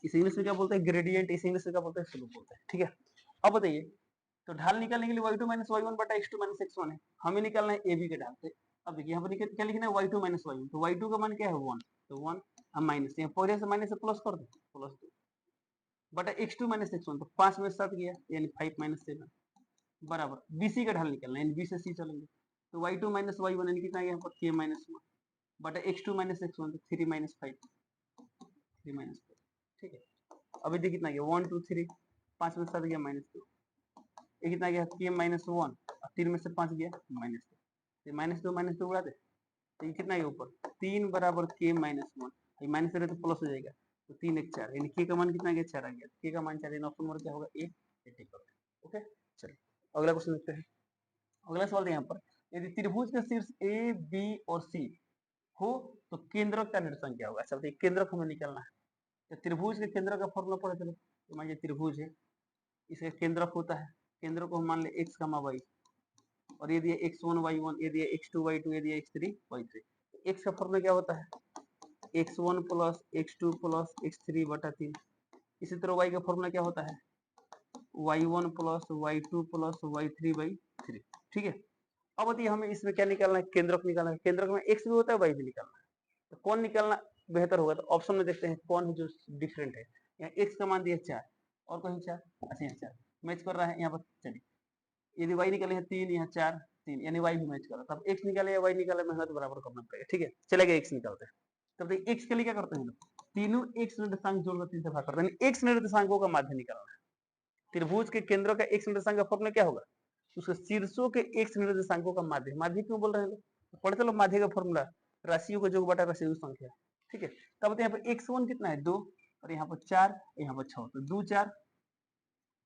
इस इंग्लिश में क्या बोलते हैं ग्रेडियंट, इस इंग्लिश में क्या बोलते हैं स्लोप बोलते हैं। ठीक है, अब बताइए, तो ढाल निकालने के लिए y2 माइनस y1 बटा x2 माइनस x1 है, हमें निकालना है ए बी के ढाल। तो अब देखिए यहाँ पर क्या लिखना है y2 माइनस y1, तो y2 का मान क्या है 1, तो 1 अब माइनस, यहाँ पहले से माइनस से प्लस कर दो, प्लस 2 बटा x2 माइनस x1, तो 5 में 7 गया यानी 5 माइनस 7 बराबर बीसी का ढाल निकालना है, यानी बी से सी चलेंगे। तो y2 माइनस y1 यानी कितना आ गया यहाँ पर k माइनस 1 बटा x2 माइनस x1, तो 3 माइनस 5, 3 माइनस 5। ठीक है, अभी देखिए कितना गया 1 2 3, 5 में 7 गया माइनस 2, ये कितना गया के माइनस 1, 3 में से 5 गया माइनस 2, तो माइनस 2 उड़ा दे, तो ये कितना गया ऊपर 3 बराबर के माइनस 1, ये माइनस करे तो प्लस हो जाएगा, तो 3 1 4 यानी के का मान कितना गया 4 आ गया, के का मान 4 यानी ऑप्शन नंबर क्या होगा ए 80 करोड़। ओके, चलिए अगला क्वेश्चन देखते हैं। अगला सवाल यहाँ पर यदि त्रिभुज के शीर्ष ए बी और सी हो तो केंद्रक का निर्देशांक क्या होगा। अच्छा बताइए, केंद्रक हमें निकालना है, तो त्रिभुज के केंद्र का फॉर्मूला पढ़े चलो। तो मान लीजिए त्रिभुज है, इसका केंद्रक होता है, केंद्र को हम मान ले x, y और ये दिया x1 y1, ये दिया x2 y2, ये दिया x3 y3। x का फॉर्मूला क्या होता है x1 plus x2 plus x3 बटा 3। इसी तरह y का फॉर्मूला क्या होता है y1 plus y2 plus y3 by 3। ठीक है, अब बताइए हमें इसमें क्या निकालना है, केंद्रक निकालना है। केंद्रक में x भी होता है y भी निकालना है, तो कौन निकालना बेहतर होगा, तो ऑप्शन में देखते हैं कौन है जो डिफरेंट है। यहाँ x का मान दिया 4 और कहीं 4, अच्छा यहाँ 4 मैच कर रहा है यहाँ पर। चलिए यदि y निकाले हैं 3, यहाँ 4 3 यानी y भी मैच कर रहा है, तब x निकाले या y निकाले मेहनत बराबर करना पड़ेगा। ठीक है, चलेगा x निकालते हैं। तब देखिए x के लिए क्या करते हैं लोग, तीनों x निर्देशांक जोड़कर 3 से भाग करते हैं, x निर्देशांकों का माध्य निकालना है। त्रिभुज के केंद्रों का x निर्देशांक का फॉर्मूला क्या होगा, उसके शीर्षों के x निर्देशांकों का माध्य, माध्य क्यों बोल रहे हैं लोग, तो पढ़ते लोग माध्य का फॉर्मूला राशियों का योग बटा राशियों की संख्या, ठीक है। तब यहाँ पर x1 कितना है 2 और यहाँ पर 4, यहाँ पर 6, तो 2 4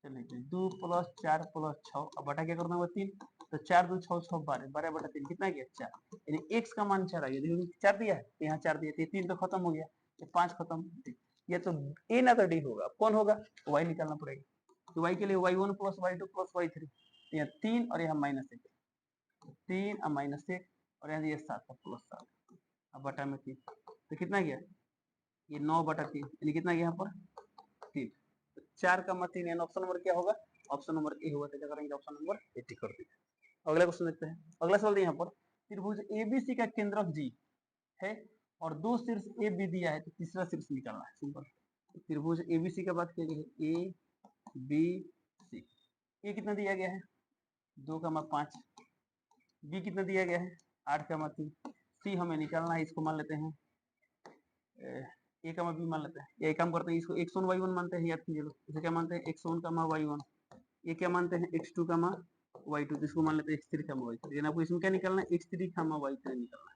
चलिए 2 प्लस 4 प्लस 6, अब बटा क्या करना होगा 3, तो 4 2 6 6 12, 12 बटा 3 कितना गया 4, यानी x का मान 4 आ गया, देखो 4 दिया है, यहाँ 4 दिया, तो 3 तो खत्म हो गया, ये 5 खत्म, ये तो a ना तो d होगा, कौन होगा, y निकालना पड़ेगा, तो y के लिए y1 plus y2 plus y3, तो यहाँ 3 और यहाँ -1, 3 और -1 और यहाँ 7 प्लस 7, अब बटा में 3, तो कितना गया ये 9 बटा 3, यानी कितना गया यहाँ पर 3, 4 का 3, यानी ऑप्शन नंबर क्या होगा, ऑप्शन नंबर ए होगा, तो क्या करेंगे ऑप्शन नंबर ए टिक कर देंगे। अगला क्वेश्चन देखते हैं, अगला सवाल यहाँ पर त्रिभुज एबीसी का केंद्रक जी है और 2 शीर्ष ए बी दिया है, तो तीसरा शीर्ष निकालना है, सिंपल। त्रिभुज एबीसी का बात किया गया है, ए बी सी, ए कितना दिया गया है 2,5, बी कितना दिया गया है 8,3, सी हमें निकालना है, इसको मान लेते हैं ए का बी मान लेते हैं, या एक काम करते हैं, इसको x1 y1 मानते हैं, याद कीजिए, इसे क्या मानते हैं x1 का y1, ये क्या मानते हैं x2 का y2, तो इसको मान लेते हैं x3 का y3, यानी आपको इसमें क्या निकालना है x3 का y3 निकालना है,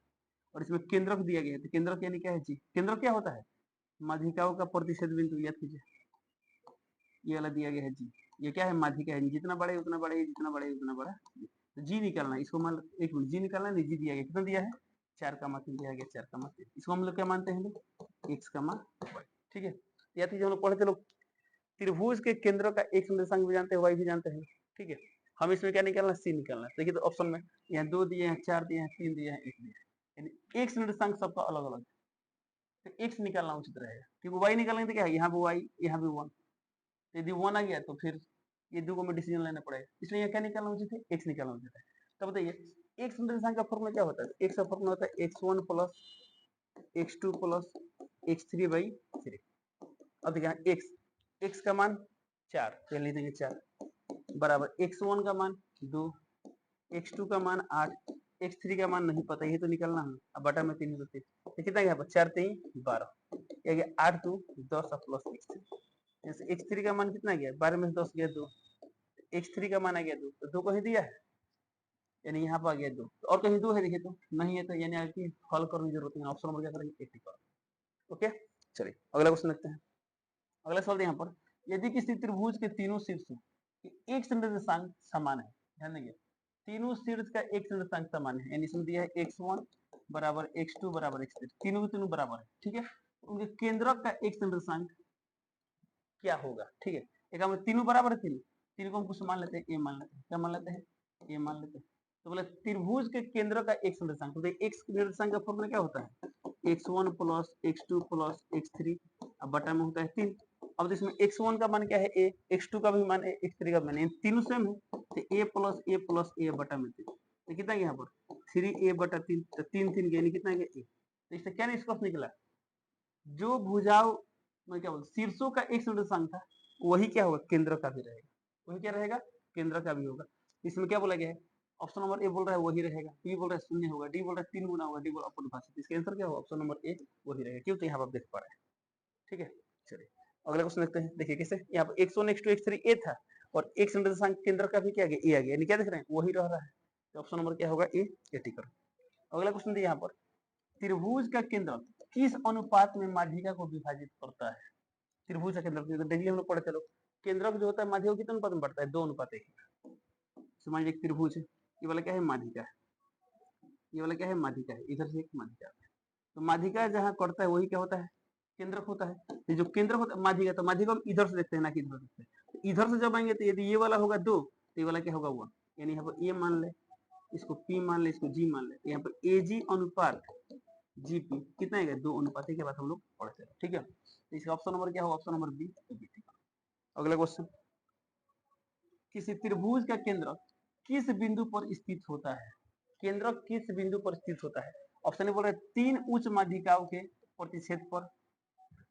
और इसमें केंद्रक दिया गया है, तो केंद्रक यानी क्या है जी, केंद्रक क्या होता है माध्यिकाओं का प्रतिच्छेद बिंदु, याद कीजिए, ये वाला दिया गया है जी, ये क्या है माध्यिका है, जितना बड़ा है उतना बड़ा है, जितना बड़ा है उतना बड़ा, तो जी निकालना है, इसको मान एक मिनट, जी निकालना है, जी दिया गया कितना दिया है 4,3 दिया गया, 4,3, इसको हम लोग क्या मानते हैं लोग x का मान y, ठीक है। या हम लोग पढ़ते लोग त्रिभुज के केंद्र का x निर्देशांक भी जानते हैं, y भी जानते हैं, ठीक है। हम इसमें क्या निकालना c निकालना है, देखिए तो ऑप्शन में यहाँ 2 दिए हैं, 4 दिए हैं, 3 दिए हैं, 1 दिया है, यानी x निर्देशांक सबका अलग अलग है, तो x निकालना उचित रहेगा, क्योंकि y निकालेंगे तो क्या है यहाँ भी y यहाँ भी 1, तो यदि 1 आ गया तो फिर ये दो को में डिसीजन लेना पड़ेगा, इसलिए यहाँ क्या निकालना उचित है x निकालना उचित है। तो बताइए x निर्देशांक का फॉर्मूला क्या होता है, x का फॉर्मूला होता है x1 plus x2 plus x3 by 3, अब देखिए x का मान 4, तो लिख देंगे 4 बराबर x1 का मान 2, x2 का मान 8, x3 का मान नहीं पता, ये तो निकालना है, अब बटा में 3 होते, तो कितना गया 4 3 12, ये गया 8 2 10 प्लस x3, जैसे x3 का मान कितना गया 12 में 10 गया 2, x3 का मान आ गया 2, तो 2 कहीं दिया है, यानी यहाँ पर आ गया 2, तो और कहीं 2 है देखिए तो नहीं है, तो यानी आपकी हल करने की जरूरत नहीं, ऑप्शन नंबर क्या करेंगे 80 कर, ओके। चलिए अगला क्वेश्चन देखते हैं, अगला सवाल यहाँ पर यदि किसी त्रिभुज के तीनों शीर्षों के एक निर्देशांक समान है, ध्यान देंगे तीनों शीर्ष का एक निर्देशांक समान है, यानी इसमें दिया है x1 बराबर x2 बराबर x3, तीनों के तीनों बराबर है, ठीक है, उनके केंद्रक का एक निर्देशांक क्या होगा, ठीक है, एक हम तीनों बराबर है, तीनों को हम कुछ मान लेते हैं, ए मान लेते हैं, क्या मान लेते हैं ए मान लेते हैं, तो बोले त्रिभुज के केंद्र का एक निर्देशांक, तो x निर्देशांक का फॉर्मूला क्या होता है x1 plus x2 plus x3, अब बटा में होता है 3, अब इसमें x1 का मान क्या है a, x2 का भी मान है, x3 का मान है, तीनों सेम है, तो a प्लस a बटा में 3, तो कितना यहाँ पर 3a बटा 3, तो 3 3 यानी कितना गया a, तो इससे क्या निष्कर्ष निकला, जो भुजाओं में क्या बोलते शीर्षों का एक निर्देशांक था वही क्या होगा केंद्र का भी रहेगा, वही क्या रहेगा केंद्र का भी होगा, इसमें क्या बोला गया है ऑप्शन नंबर ए बोल रहा है वही रहेगा, बी बोल रहा है 0 होगा, डी बोल रहा है 3 गुना होगा, डी बोल रहा है अपरिभाषित, इसका आंसर क्या होगा ऑप्शन नंबर ए वही रहेगा, क्यों तो यहाँ पर आप देख पा रहे हैं, ठीक है। चलिए अगला क्वेश्चन देखते हैं, देखिए कैसे यहाँ पर x1 x2 x3 ए था और एक निर्देशांक केंद्र का भी क्या गया ए आ गया, यानी क्या देख रहे हैं वही रह रहा है, तो ऑप्शन नंबर क्या होगा ए टिक कर। अगला क्वेश्चन यहाँ पर त्रिभुज का केंद्र किस अनुपात में माध्यिका को विभाजित करता है, त्रिभुज का केंद्र डेली हम लोग पढ़ते लोग, केंद्रक जो होता है माध्यिका कितने अनुपात में बढ़ता है 2 अनुपात 1, समझ एक त्रिभुज है, ये वाला क्या है माध्यिका है, ये वाला क्या है माध्यिका है, इधर से एक माध्यिका है, तो माध्यिका जहाँ करता है वही क्या होता है केंद्रक होता है, तो जो केंद्र होता है माध्यिका, तो माध्यिका हम इधर से देखते हैं ना कि इधर देखते हैं, तो इधर से जब आएंगे तो यदि ये वाला होगा 2 तो ये वाला क्या होगा 1, यानी यहाँ पर ए मान ले, इसको पी मान ले, इसको जी मान ले, तो यहाँ पर ए जी अनुपात जीपी कितना है 2 अनुपात के बाद हम लोग पढ़ते हैं, ठीक है, तो इसका ऑप्शन नंबर क्या होगा ऑप्शन नंबर बी। अगला क्वेश्चन किसी त्रिभुज का केंद्र किस बिंदु पर स्थित होता है, केंद्र किस बिंदु पर स्थित होता है, ऑप्शन बोल रहे 3 उच्च माध्यिकाओं के प्रतिच्छेद पर,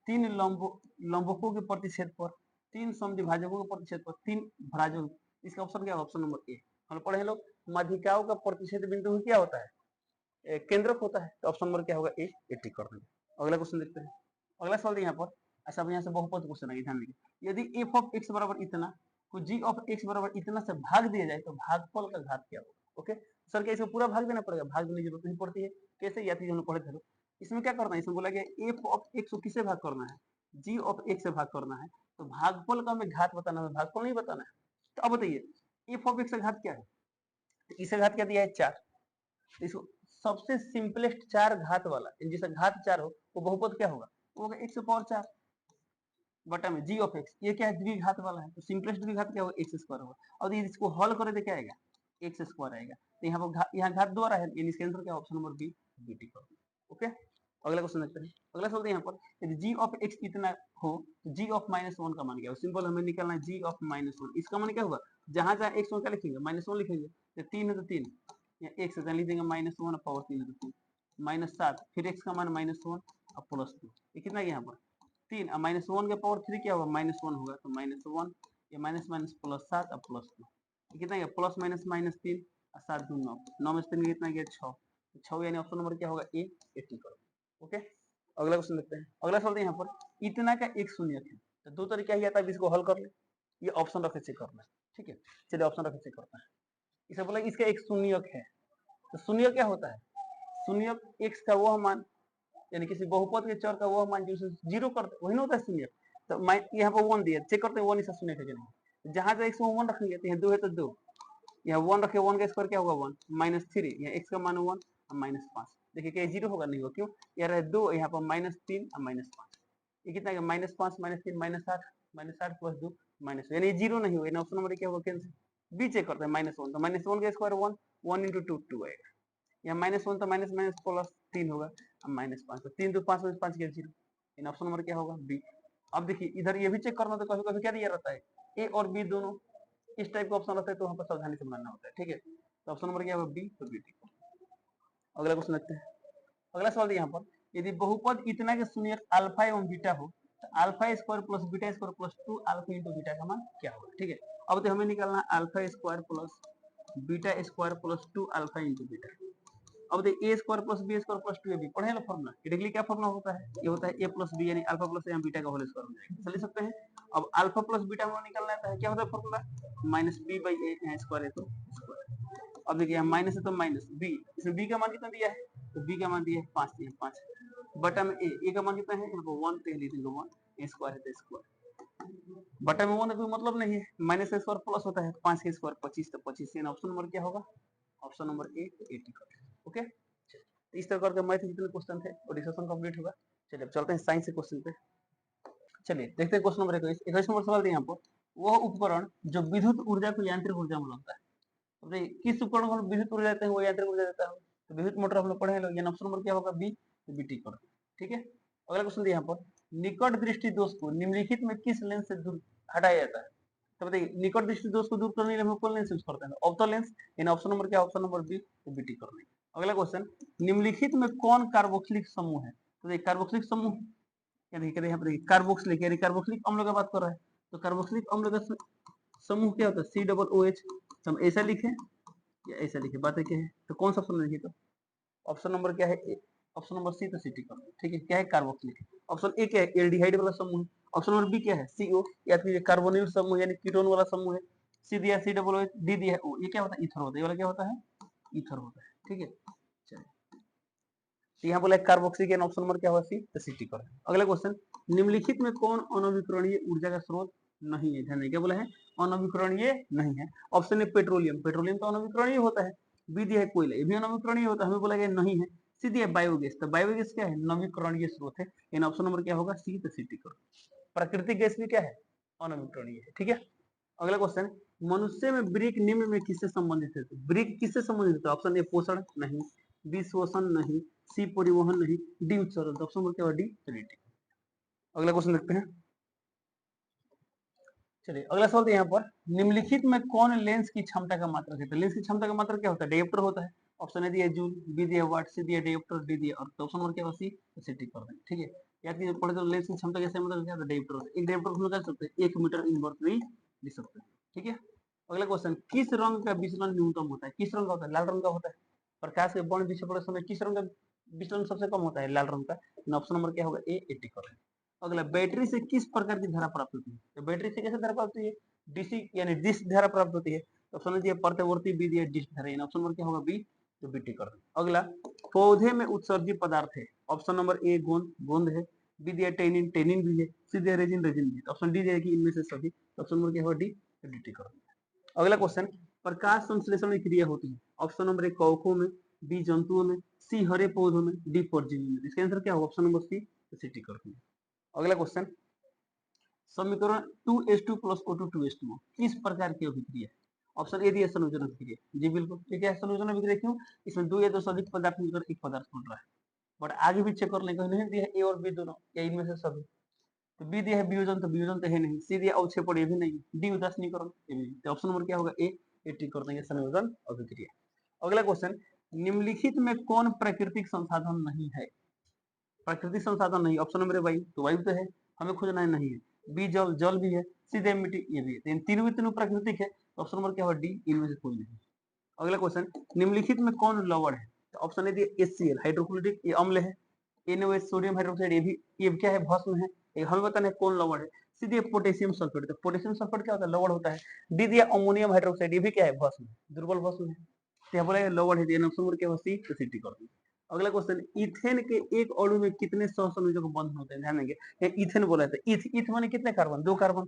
3 लंबकों के प्रतिच्छेद पर, 3 समद्विभाजकों के प्रतिच्छेद पर, 3 भराजों, इसका ऑप्शन क्या है ऑप्शन नंबर ए, हम पढ़े लोग माध्यिकाओं का प्रतिच्छेद बिंदु क्या होता है केंद्रक होता है, तो ऑप्शन नंबर क्या होगा ए टिक कर देंगे। अगला क्वेश्चन देखते हैं, अगला सवाल यहाँ पर, अच्छा अब यहाँ से बहुपद क्वेश्चन आएगा, ध्यान दीजिए। यदि एफ ऑफ एक्स बराबर इतना को जी ऑफ एक्स बराबर इतना से भाग दिया जाए तो भागफल का घात क्या होगा? ओके सर, क्या इसको पूरा भाग देना पड़ेगा? भाग देने की जरूरत नहीं पड़ती है। कैसे? या चीज हम पढ़े थे। इसमें क्या करना है, इसमें बोला गया एफ ऑफ एक्स को किसे भाग करना है? जी ऑफ एक्स से भाग करना है। तो भागफल का हमें घात बताना है, भागफल नहीं बताना है। तो अब बताइए एफ ऑफ एक्स का घात क्या है? तो इसका घात क्या दिया है? 4। इसको सबसे सिंपलेस्ट 4 घात वाला, जिसका घात 4 हो वो बहुपद क्या होगा? वो होगा x पावर 4 बटा में जी ऑफ एक्स। ये क्या है? द्विघात वाला है, तो सिंपलेस्ट द्विघात क्या होगा? एक्स स्क्वायर होगा। और यदि इसको हल करें तो क्या आएगा? एक्स स्क्वायर आएगा। तो यहाँ पर यहाँ घात द्वारा है, यानी इसका आंसर क्या? ऑप्शन नंबर बी, बीटी कर। ओके अगला क्वेश्चन देखते हैं। अगला सवाल यहाँ पर, यदि जी ऑफ एक्स इतना हो तो जी ऑफ -1 का मान क्या हो? सिंपल हमें निकालना है जी ऑफ -1। इसका मान क्या होगा? जहां जहां एक्स क्या लिखेंगे? -1 लिखेंगे। तो 3 है तो 3, या एक्स लिख देंगे -1 पावर 3 है तो 3, -7, फिर एक्स का मान -1 और +2। ये कितना है यहाँ पर? 3 और -1 के पावर 3 क्या होगा? -1 होगा। तो -1 ये माइनस माइनस +7 और +2, ये कितना गया? प्लस माइनस -3 और 7 2 9, 9 में से 3 कितना गया? 6। 6 यानी ऑप्शन नंबर क्या होगा? ए 80 करो। ओके अगला क्वेश्चन देखते हैं। अगला सवाल यहाँ पर, इतना का एक शून्यक है। तो दो तरीका ही आता है, इसको हल कर ले। ये ऑप्शन रखे चेक करना है, ठीक है। चलिए ऑप्शन रखे चेक करना है। इसे बोला इसका एक शून्यक है। तो शून्यक क्या होता है? शून्यक एक्स का वह मान, यानी किसी बहुपद के चर का वह मान जो जीरो करते वही ना होता है शून्यक। तो यहाँ पर 1 दिया, चेक करते हैं 1 इसका शून्यक है कि नहीं। जहां से एक्स में 1 रखेंगे तो यहाँ 2 है तो 2, यहाँ 1 रखे, 1 का स्क्वायर क्या होगा? 1 -3, यहाँ एक्स का मान 1 और -5। देखिए क्या जीरो होगा? नहीं होगा। क्यों? यहाँ रहे 2, यहाँ पर -3 और -5, ये कितना है? -5 -3 -8, -8 + 2 -2, यानी जीरो नहीं होगा। ऑप्शन नंबर क्या होगा? कैंसिल। बी चेक करते हैं -1, तो -1 का स्क्वायर 1, 1 × 2 2 आएगा। यहाँ -1 तो माइनस माइनस +3 होगा, अब -5, तो 3 तो 5 में 5 गया 0। इन ऑप्शन नंबर क्या होगा? बी। अब देखिए इधर ये भी चेक करना, तो कभी कभी क्या दिया रहता है? ए और बी दोनों इस टाइप का ऑप्शन रहता है, तो वहाँ पर सावधानी से बनाना होता है, ठीक है। तो ऑप्शन नंबर क्या होगा? बी, तो बी टिक। अगला क्वेश्चन देखते हैं। अगला सवाल यहाँ पर, यदि बहुपद इतना के शून्यक अल्फा एवं बीटा हो तो alpha square plus beta square plus 2 alpha into beta का मान क्या होगा? ठीक है। अब तो हमें निकालना alpha square plus beta square plus 2 alpha into beta. अब देखिए A square plus B square plus 2ab पढ़े लो फॉर्मूला। डायरेक्टली क्या फॉर्मूला होता है? ये होता है a प्लस बी यानी अल्फा प्लस बीटा का होल स्क्वायर हो जाएगा। समझ सकते हैं। अब अल्फा प्लस बीटा में निकालना है क्या होता है फॉर्मूला? -b/a, यहाँ स्क्वायर है तो स्क्वायर। अब देखिए माइनस है तो माइनस बी, इसमें बी का मान कितना दिया है? तो बी का मान दिया है 5, दिया 5 बटा में ए का मान कितना है? यहाँ पर 1, तो लिख देंगे 1, स्क्वायर है तो स्क्वायर, बटा में 1 है कोई मतलब नहीं है, माइनस का स्क्वायर प्लस होता है, 5 का स्क्वायर 25, तो 25 यानी ऑप्शन नंबर क्या होगा? ऑप्शन नंबर ए 80। ओके इस तरह करके मैथ जितने क्वेश्चन थे और डिस्कशन कंप्लीट होगा। चलिए अब चलते हैं साइंस के क्वेश्चन पे। चलिए देखते हैं क्वेश्चन नंबर 21 नंबर सवाल यहाँ पर, वह उपकरण जो विद्युत ऊर्जा को यांत्रिक ऊर्जा में बदलता है। तो किस उपकरण को विद्युत ऊर्जा देते हैं वो यांत्रिक ऊर्जा देता है? तो विद्युत मोटर हम लोग पढ़े हैं, यानी ऑप्शन नंबर क्या होगा? बी, बी टिक कर। ठीक है अगला क्वेश्चन यहाँ पर, निकट दृष्टि दोष को निम्नलिखित में किस लेंस से दूर हटाया जाता है? तो बताइए निकट दृष्टि दोष को दूर करने के लिए हम कौन लेंस यूज करते हैं? ऑप्टो लेंस, यानी ऑप्शन नंबर क्या? Option number B, B tick कर। अगला क्वेश्चन, निम्नलिखित में कौन कार्बोक्सिलिक समूह है? तो देखिए कार्बोक्सिलिक समूह यानी कहते हैं यहाँ पर कार्बोक्सिलिक, यानी कार्बोक्सिलिक अम्ल का बात कर रहा है। तो कार्बोक्सिलिक अम्ल का समूह क्या होता है? COOH। हम ऐसा लिखे या ऐसा लिखे, बातें क्या है? तो कौन सा ऑप्शन लिखे? तो ऑप्शन नंबर क्या है? ऑप्शन नंबर सी, तो सिटी कर। ठीक है क्या है? कार्बोक्सिलिक। ऑप्शन ए क्या है? एल्डिहाइड वाला समूह। ऑप्शन नंबर बी क्या है? CO, या फिर कार्बोनिल समूह यानी कीटोन वाला समूह है। सी दिया COOH, डी दिया है O, ये क्या होता है? ईथर होता है। ये वाला क्या होता है? ईथर होता है। ठीक है चलिए, तो यहाँ बोला कार्बोक्सिलिक, यानी ऑप्शन नंबर क्या होगा? सी, तो सिटी कर। अगला क्वेश्चन, निम्नलिखित में कौन अनविकरणीय ऊर्जा का स्रोत नहीं है? ध्यान दें क्या बोला है? अनविकरणीय नहीं है। ऑप्शन ए पेट्रोलियम, पेट्रोलियम तो अनविकरणीय होता है। बी दिया है कोयला, ये भी अनविकरणीय होता है, हमें बोला गया नहीं है। सी दिया है बायोगैस, तो बायोगैस क्या है? नवीकरणीय स्रोत है, यानी ऑप्शन नंबर क्या होगा? सी, तो सिटी कर। प्राकृतिक गैस भी क्या है? अनविकरणीय है। ठीक है अगला क्वेश्चन, मनुष्य में ब्रेक निम्न में किससे संबंधित है? ब्रेक किससे संबंधित है? ऑप्शन ए पोषण नहीं, बी शोषण नहीं, सी परिवहन नहीं, डी उत्सर्जन। ऑप्शन नंबर क्या होगा? D, D. अगला क्वेश्चन देखते हैं। चलिए अगला सवाल यहाँ पर, निम्नलिखित में कौन लेंस की क्षमता का मात्रक है? तो लेंस की क्षमता का मात्रक क्या होता है? डायोप्टर होता है। ऑप्शन ए दिया जूल, बी दिया वाट, सी दिया डायोप्टर, डी दिया अर्थ। ऑप्शन नंबर क्या होगा? सी, सी टिक कर दें। ठीक है याद कीजिए पढ़े तो लेंस की क्षमता कैसे मतलब क्या होता है? डायोप्टर, एक डायोप्टर हम कर सकते हैं 1 मीटर इनवर्स भी लिख सकते हैं। ठीक है अगला क्वेश्चन, किस रंग का विचलन न्यूनतम होता है? किस रंग का होता है? लाल रंग का होता है। प्रकाश के वर्ण विक्षेपण समय किस रंग का विचलन सबसे कम होता है? लाल रंग का। ऑप्शन नंबर क्या होगा? ए, 80 कर। अगला, बैटरी से किस प्रकार की धारा प्राप्त होती है? तो बैटरी से कैसे धारा प्राप्त होती है? डीसी यानी डिस्क धारा प्राप्त होती है। ऑप्शन दिया प्रत्यवर्ती, बी दिया डिस्क धारा, यानी ऑप्शन नंबर क्या होगा? बी। तो बी टिक कर दें। अगला, पौधे में उत्सर्जित पदार्थ है। ऑप्शन नंबर ए गोंद, गोंद है। बी दिया टेनिन, टेनिन भी है। सी दिया रेजिन, रेजिन भी है। ऑप्शन डी दिया कि इनमें से सभी। तो ऑप्शन नंबर क्या होगा? डी। तो डी टिक कर दें। अगला क्वेश्चन, प्रकाश संश्लेषण की क्रिया होती है। ऑप्शन नंबर ए कवकों में, बी जंतुओं में, सी हरे पौधों में, डी परजीवी में। इसका आंसर क्या होगा? Option number C. तो सी टिक करते हैं। अगला क्वेश्चन, समीकरण 2H2 प्लस O2 2H2O किस प्रकार की अभिक्रिया है? ऑप्शन ए दिया संयोजन अभिक्रिया। जी बिल्कुल ठीक है, संयोजन अभिक्रिया क्यों? इसमें दो या दो से अधिक पदार्थ मिलकर एक पदार्थ बन रहा है। बट आगे भी चेक कर लेंगे, नहीं दिया ए और बी दोनों या इनमें से सभी। तो बी दिया है वियोजन, तो वियोजन तो है नहीं। सी दिया अवक्षेपण, ये भी नहीं। डी उदासीनीकरण, ये भी। तो ऑप्शन नंबर क्या होगा? ए। ए टिक कर देंगे, संयोजन अभिक्रिया। अगला क्वेश्चन, निम्नलिखित में कौन प्राकृतिक संसाधन नहीं है? प्राकृतिक संसाधन नहीं, ऑप्शन नंबर ए वायु। तो वायु तो है, हमें खोजना है, नहीं है। बी जल, जल भी है। सी मिट्टी, ये भी है। इन तीनों भी तीनों प्राकृतिक है। तो ऑप्शन नंबर क्या होगा? डी। इनमें से कोई नहीं। अगला क्वेश्चन, निम्नलिखित में कौन लवण है? तो ऑप्शन ए दिया HCl हाइड्रोक्लोरिक, ये अम्ल है। NaOH सोडियम हाइड्रोक्साइड, ये भी, ये क्या है? भस्म है। ये हमें बताना है कौन लवण है। सी दिया पोटेशियम सल्फेट, तो पोटेशियम सल्फेट क्या होता है? लवण होता है। डी दिया अमोनियम हाइड्रोक्साइड, ये भी क्या है? भस्म, दुर्बल भस्म है। तो यहाँ बोला लवण है, ऑप्शन नंबर क्या होगा? सी। तो सी टिक कर दो। अगला क्वेश्चन, इथेन के एक अणु में कितने सहसंयोजक बंधन होते हैं? ध्यान देंगे, इथेन बोला था। इथ, इथ माने कितने कार्बन? दो कार्बन।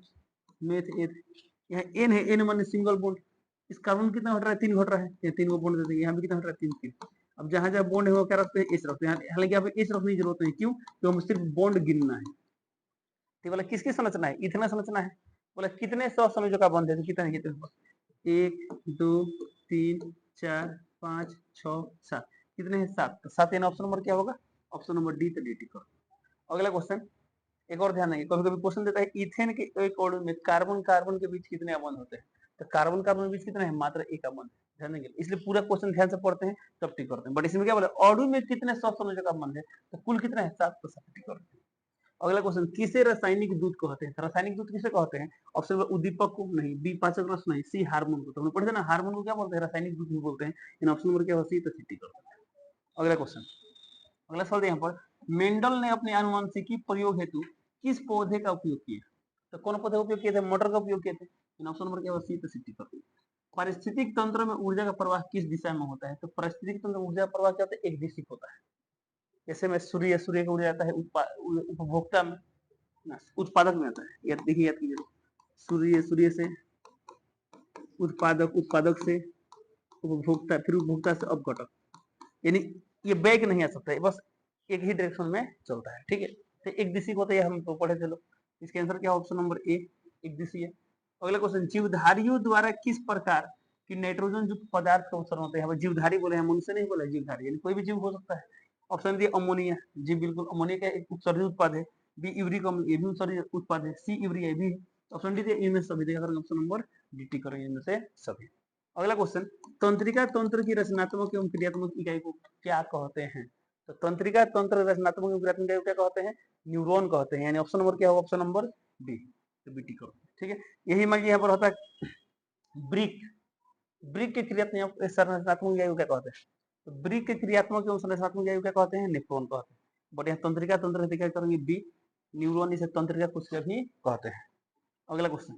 मेथ, एथ। यहाँ एन है, एन माने सिंगल बॉन्ड। इस कार्बन कितना हट रहा है? तीन घट रहा है। ये तीन को बॉन्ड देते हैं। यहाँ भी कितना हट रहा है? तीन, तीन। अब जहां जहां बॉन्ड है वो क्या रखते हैं? एच रखते हैं। हालांकि यहाँ पे एच रखने की जरूरत नहीं, क्यों? तो हम सिर्फ बॉन्ड गिनना है। तो बोला किसकी संरचना है? इथेन संरचना है। बोला कितने सहसंयोजक का बंध है? तो कितने कितने? एक, दो, तीन, चार, पांच, छह, सात। कितने हैं? सात। तो सात, यानी ऑप्शन नंबर क्या होगा? Option number D. तो डी टिक करो। अगला क्वेश्चन, एक और ध्यान देंगे, कभी कभी क्वेश्चन देता है इथेन के एक अणु में कार्बन कार्बन के बीच कितने अबंध होते हैं? तो कार्बन कार्बन के बीच कितने हैं? मात्र एक अबंध। ध्यान देंगे, इसलिए पूरा क्वेश्चन ध्यान से पढ़ते हैं तब टिक करते हैं। बट इसमें क्या बोले? अणु में कितने सहसंयोजक अबंध है? तो कुल कितना है? सात। तो सात टिक करते हैं। अगला क्वेश्चन, किसे रासायनिक दूध कहते हैं? रासायनिक दूध किसे कहते हैं? ऑप्शन नंबर उद्दीपक को नहीं, बी पाचक रस नहीं, सी हार्मोन को। तो हमने पढ़े थे ना, हार्मोन को क्या बोलते हैं? रासायनिक दूध भी बोलते हैं। इन ऑप्शन नंबर क्या होगा? सी। तो सी टिक करते हैं। अगला क्वेश्चन, अगला सवाल यहाँ पर, मेंडल ने अपने आनुवंशिकी प्रयोग हेतु किस पौधे का उपयोग किया? तो कौन पौधे का उपयोग किए थे? मटर का उपयोग किए थे। इन ऑप्शन नंबर क्या होगा? सी। तो सी टिक करते हैं। पारिस्थितिक तंत्र में ऊर्जा का प्रवाह किस दिशा में होता है? तो पारिस्थितिक तंत्र में ऊर्जा का प्रवाह क्या होता है? एक दिशिक होता है। जैसे में सूर्य, सूर्य का ऊर्जा आता है उपभोक्ता में, उत्पादक में आता है। याद देखिए, याद कीजिए, सूर्य, सूर्य से उत्पादक, उत्पादक से उपभोक्ता, फिर उपभोक्ता से अपघटक। यानी ये बैग नहीं आ सकता है, बस एक ही डायरेक्शन में चलता है। ठीक है, तो एक दिशी होता है, हम तो पढ़े थे लोग। इसके आंसर क्या? ऑप्शन नंबर ए, एक दिशी है। अगला क्वेश्चन, जीवधारियों द्वारा किस प्रकार की नाइट्रोजन युक्त पदार्थ का उत्सर्जन होता है? जीवधारी बोले हैं, मनुष्य नहीं बोला, जीवधारी यानी कोई भी जीव हो सकता है। ऑप्शन दिया अमोनिया, जी बिल्कुल, अमोनिया का एक उत्सर्जित उत्पाद है। बी यूरिक अम्ल, ये भी उत्सर्जित उत्पाद है। सी यूरिया, ये भी है। ऑप्शन डी दिया इनमें सभी देगा, ऑप्शन नंबर डी टी करेंगे, इनमें से सभी। अगला क्वेश्चन, तंत्रिका तंत्र की रचनात्मक एवं क्रियात्मक इकाई को क्या कहते हैं? तो तंत्रिका तंत्र रचनात्मक एवं क्रियात्मक इकाई को क्या कहते हैं? न्यूरॉन कहते हैं। यानी ऑप्शन नंबर क्या होगा? Option number B. तो बी टी करो। ठीक है, यही मान यहाँ पर होता है ब्रिक। ब्रिक के क्रियात्मक संरचनात्मक इकाई को क्या कहते हैं? तो ब्रिक के क्रियात्मक एवं संरचनात्मक इकाई को क्या कहते हैं? नेफ्रॉन कहते हैं। बट यहाँ तंत्रिका तंत्र क्या करेंगे? बी, न्यूरॉन, इसे तंत्रिका कोशिका भी कहते हैं। अगला क्वेश्चन,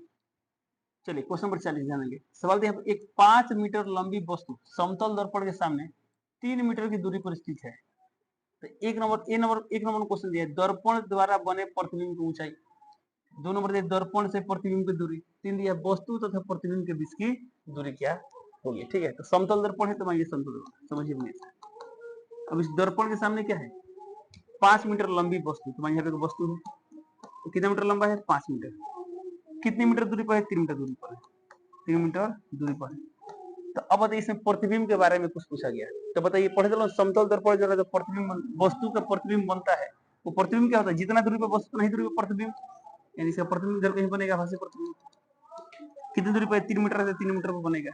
चलिए क्वेश्चन नंबर 40 जानेंगे। सवाल दिया, एक 5 मीटर लंबी वस्तु समतल दर्पण के सामने 3 मीटर की दूरी पर स्थित है। तो एक नंबर क्वेश्चन दिया, दर्पण द्वारा बने प्रतिबिंब की ऊंचाई। 2 नंबर दिया, दर्पण से प्रतिबिंब की दूरी। 3 दिया, वस्तु तथा प्रतिबिंब के बीच की दूरी क्या होगी? ठीक है, तो समतल दर्पण है, तो ये समतल दर्पण समझिए। अब इस दर्पण के सामने क्या है? 5 मीटर लंबी वस्तु। तो यहाँ पे वस्तु है, तो कितना मीटर लंबा है? 5 मीटर। कितनी मीटर दूरी पर है? 3 मीटर दूरी पर है। 3 मीटर दूरी पर है। तो अब बताइए, इसमें प्रतिबिंब के बारे में कुछ पूछा गया। तो बताइए, पढ़े चलो, समतल दर्पण जो प्रतिबिंब, वस्तु का प्रतिबिंब बनता है, वो प्रतिबिंब क्या होता है? जितना दूरी पर वस्तु, नहीं दूरी पर प्रतिबिंब, यानी इसका प्रतिबिंब जब कहीं बनेगा, भाषा प्रतिबिंब कितनी दूरी पर? 3 मीटर से 3 मीटर पर बनेगा।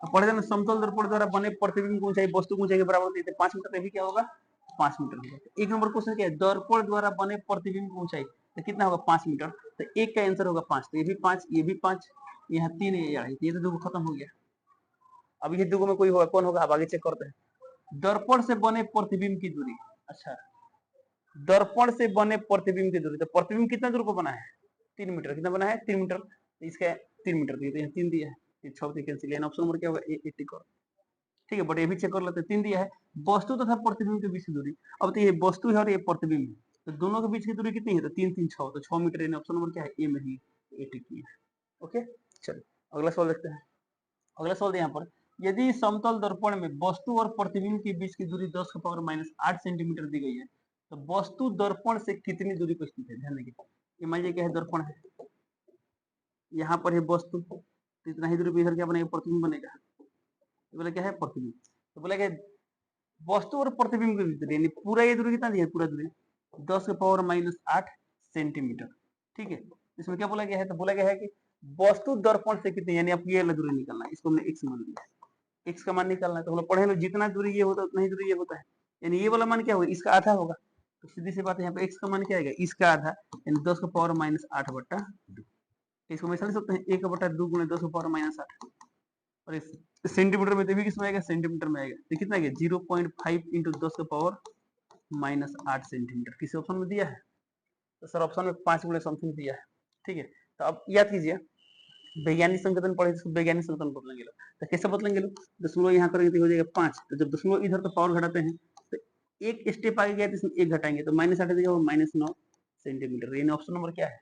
अब पढ़े चलो, समतल दर्पण द्वारा बने प्रतिबिंब की ऊंचाई वस्तु की ऊंचाई के बराबर होती है। 5 मीटर, भी क्या होगा? 5 मीटर होगा। तो एक नंबर क्वेश्चन क्या है? दर्पण द्वारा बने प्रतिबिंब की ऊंचाई तो कितना होगा? 5 मीटर। तो एक का आंसर होगा 5। तो ये भी 5, ये भी 5, यहाँ 3 है, ये तो दो खत्म हो गया। अब ये दो में कोई होगा, कौन होगा? अब आगे चेक करते हैं। दर्पण से बने प्रतिबिंब की दूरी, अच्छा, दर्पण से बने प्रतिबिंब की दूरी, तो प्रतिबिंब कितना दूर को बना है 3 मीटर, कितना बना है 3 मीटर, तो इसका 3 मीटर दिया, तो यहाँ 3 दिया है, 6 कैंसिल, यानी ऑप्शन नंबर क्या होगा ए 80 कर। ठीक है, बट ये भी चेक कर लेते हैं, 3 दिया है, वस्तु तथा प्रतिबिंब के बीच की दूरी। अब तो ये वस्तु है और ये प्रतिबिंब है, तो दोनों के बीच की दूरी कितनी है, तो 3 3 6, तो 6 मीटर, यानी ऑप्शन नंबर क्या है ए में ही 80 की है। ओके, चलो अगला सवाल देखते हैं। अगला सवाल यहाँ पर, यदि समतल दर्पण में वस्तु और प्रतिबिंब के बीच की दूरी 10 की पावर -8 सेंटीमीटर दी गई है, तो वस्तु दर्पण से कितनी दूरी पर स्थित है, ध्यान देंगे। ये मान लीजिए क्या है, दर्पण है, यहाँ पर है वस्तु, तो इतना ही दूरी पर इधर क्या बनेगा, प्रतिबिंब बनेगा, तो बोला क्या है प्रतिबिंब, तो बोला क्या वस्तु और प्रतिबिंब के बीच दूरी, यानी पूरा ये दूरी कितना दिया है, पूरा दूरी 10 की पावर -8 सेंटीमीटर। ठीक है, इसमें क्या बोला गया है, तो बोला गया है कि वस्तु दर्पण से कितनी, यानी आपको ये वाला दूरी निकालना है, इसको हमने x मान लिया, x का मान निकालना है, तो हम लोग पढ़े लो जितना दूरी ये होता है उतना ही दूरी ये होता है, यानी ये वाला मान क्या होगा, इसका आधा होगा, तो सीधी सी बात है यहाँ पे x का मान क्या आएगा, इसका आधा, यानी 10 की पावर -8 बटा 2, इसको हम ऐसा लिख सकते हैं 1 बटा 2 गुणे 10 की पावर -8, और इस सेंटीमीटर में तो भी किसमें आएगा, सेंटीमीटर में आएगा, तो कितना आएगा 0.5 इंटू 10 की पावर -8 सेंटीमीटर, किसी ऑप्शन में दिया है, तो सर ऑप्शन में 5 गुणे समथिंग दिया है। ठीक है, तो अब याद कीजिए, वैज्ञानिक संकेतन पढ़े, इसको वैज्ञानिक संकेतन बदलेंगे लोग, तो कैसे बदलेंगे लोग, दशमलव यहाँ करेंगे तो हो जाएगा 5, तो जब दशमलव इधर तो पावर घटाते हैं, तो एक स्टेप आगे गया तो इसमें एक घटाएंगे, तो -8 देगा वो -9 सेंटीमीटर, यानी ऑप्शन नंबर क्या है,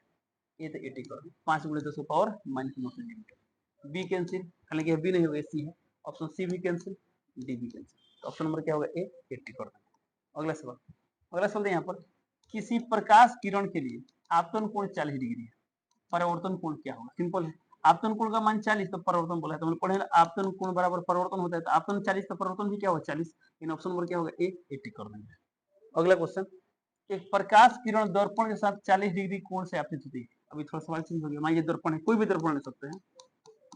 ये तो 80 कर 5 गुणे 10 पावर -9 सेंटीमीटर। बी कैंसिल, हालांकि बी नहीं होगा, सी है, ऑप्शन सी भी कैंसिल, डी भी कैंसिल, तो ऑप्शन नंबर क्या होगा ए 80 कर देंगे। अगला सवाल, अगला सवाल यहाँ पर, किसी प्रकाश किरण के लिए आपतन कोण 40 डिग्री है, परावर्तन कोण क्या होगा, सिंपल है, आपतन कोण का मान 40, तो परावर्तन बोला है, तो हमने पढ़े आपतन कोण बराबर परावर्तन होता है, तो आपतन 40 तो परावर्तन भी क्या होगा 40, इन ऑप्शन नंबर क्या होगा ए 80 कर देंगे। अगला क्वेश्चन, एक प्रकाश किरण दर्पण के साथ 40 डिग्री कोण से आपतित होती है, अभी थोड़ा सवाल चेंज हो गया, मान ये दर्पण है, कोई भी दर्पण ले सकते हैं,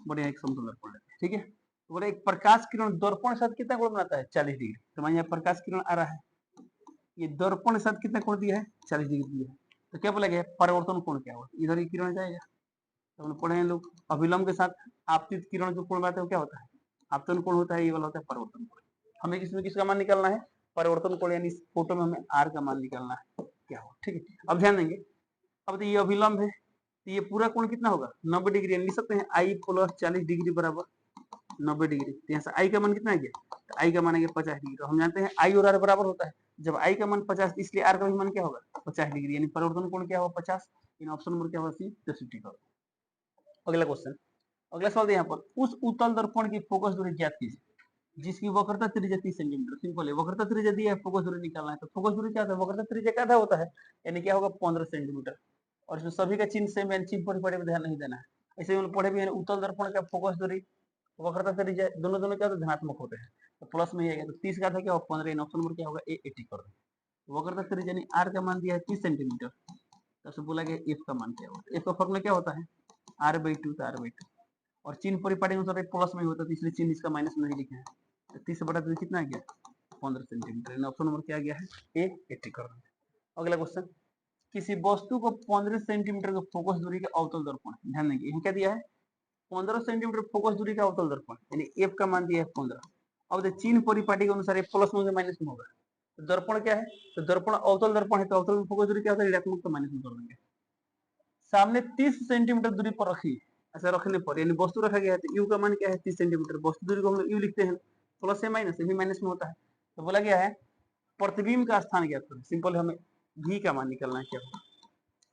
बढ़िया एक समतल दर्पण लेते हैं, ठीक है, तो बोले एक प्रकाश किरण दर्पण के साथ कितना कोण बनाता है 40 डिग्री, तो मान यहाँ प्रकाश किरण आ रहा है, ये दर्पण के साथ कितना कोण दिया है 40 डिग्री दिया है, तो क्या बोला गया परिवर्तन कोण क्या होगा, इधर ही किरण जाएगा, तो हमने पढ़े हैं लोग, अभिलंब के साथ आपतित किरण जो कोण बनाते हैं वो क्या होता है, आपतन कोण होता है, ये वाला होता है परिवर्तन कोण। हमें इसमें किसका मान निकालना है, परिवर्तन कोण, यानी इस फोटो में हमें आर का मान निकालना है क्या होगा। ठीक है, अब ध्यान देंगे, अब तो ये अभिलंब है, तो ये पूरा कोण कितना होगा 90 डिग्री, लिख सकते हैं आई प्लस 40 डिग्री बराबर 90 डिग्री, तो यहाँ से आई का मान कितना आ गया, तो आई का मान आ गया 50 डिग्री, तो हम जानते हैं आई और आर बराबर होता है, जब आई का मान 50, इसलिए आर का भी मान क्या होगा 50 डिग्री, यानी परिवर्तन कोण क्या होगा 50, इन ऑप्शन नंबर क्या होगा सी 60 का। अगला क्वेश्चन, अगला सवाल यहाँ पर, उस उत्तल दर्पण की फोकस दूरी ज्ञात कीजिए जिसकी वक्रता त्रिज्या 30 सेंटीमीटर, सिंपल है, वक्रता त्रिज्या दिया है, फोकस दूरी निकालना है, तो फोकस दूरी क्या होता है, वक्रता त्रिज्या का आधा होता है, यानी क्या होगा 15 सेंटीमीटर, और इसमें सभी का चिन्ह सेम है, चिन्ह पर पड़े ध्यान नहीं देना है, ऐसे हम पढ़े भी है, उत्तल दर्पण का फोकस दूरी वक्रता त्रिज्या दोनों दोनों क्या होता है धनात्मक होते हैं, तो प्लस में ही आएगा, तो 30 का आधा क्या होगा 15, इन ऑप्शन नंबर क्या होगा ए 80 कर दो। वक्रता त्रिज्या यानी आर का मान दिया है 30 सेंटीमीटर, तो बोला गया एफ का मान क्या होगा, एफ का फॉर्मूला क्या होता है r/2, तो r/2, और चिन्ह परिपाटी अनुसार प्लस में होता है, इसलिए चिन्ह इसका माइनस में नहीं लिखे हैं, तो 30 बटा 2 कितना आ गया 15 सेंटीमीटर, ऑप्शन नंबर क्या आ गया है ए 80 कर देंगे। अगला क्वेश्चन, किसी वस्तु को 15 सेंटीमीटर का फोकस दूरी का अवतल दर्पण, ध्यान देंगे यहाँ क्या दिया है 15 सेंटीमीटर फोकस दूरी का अवतल दर्पण, यानी एफ का मान दिया है 15, अब चिन्ह परिपाटी के अनुसार प्लस में माइनस में होगा, तो दर्पण क्या है, तो दर्पण अवतल दर्पण है, तो अवतल फोकस दूरी क्या होता है ऋणात्मक, तो माइनस में कर देंगे। सामने 30 सेंटीमीटर दूरी पर रखी, ऐसा रखने पर यानी वस्तु रखा गया है, तो यू का मान क्या है 30 सेंटीमीटर, वस्तु दूरी को हम लोग यू लिखते हैं, प्लस से माइनस, भी माइनस में होता है, तो बोला गया है प्रतिबिंब का स्थान ज्ञात करें, सिंपल हमें भी का मान निकालना है क्या होगा,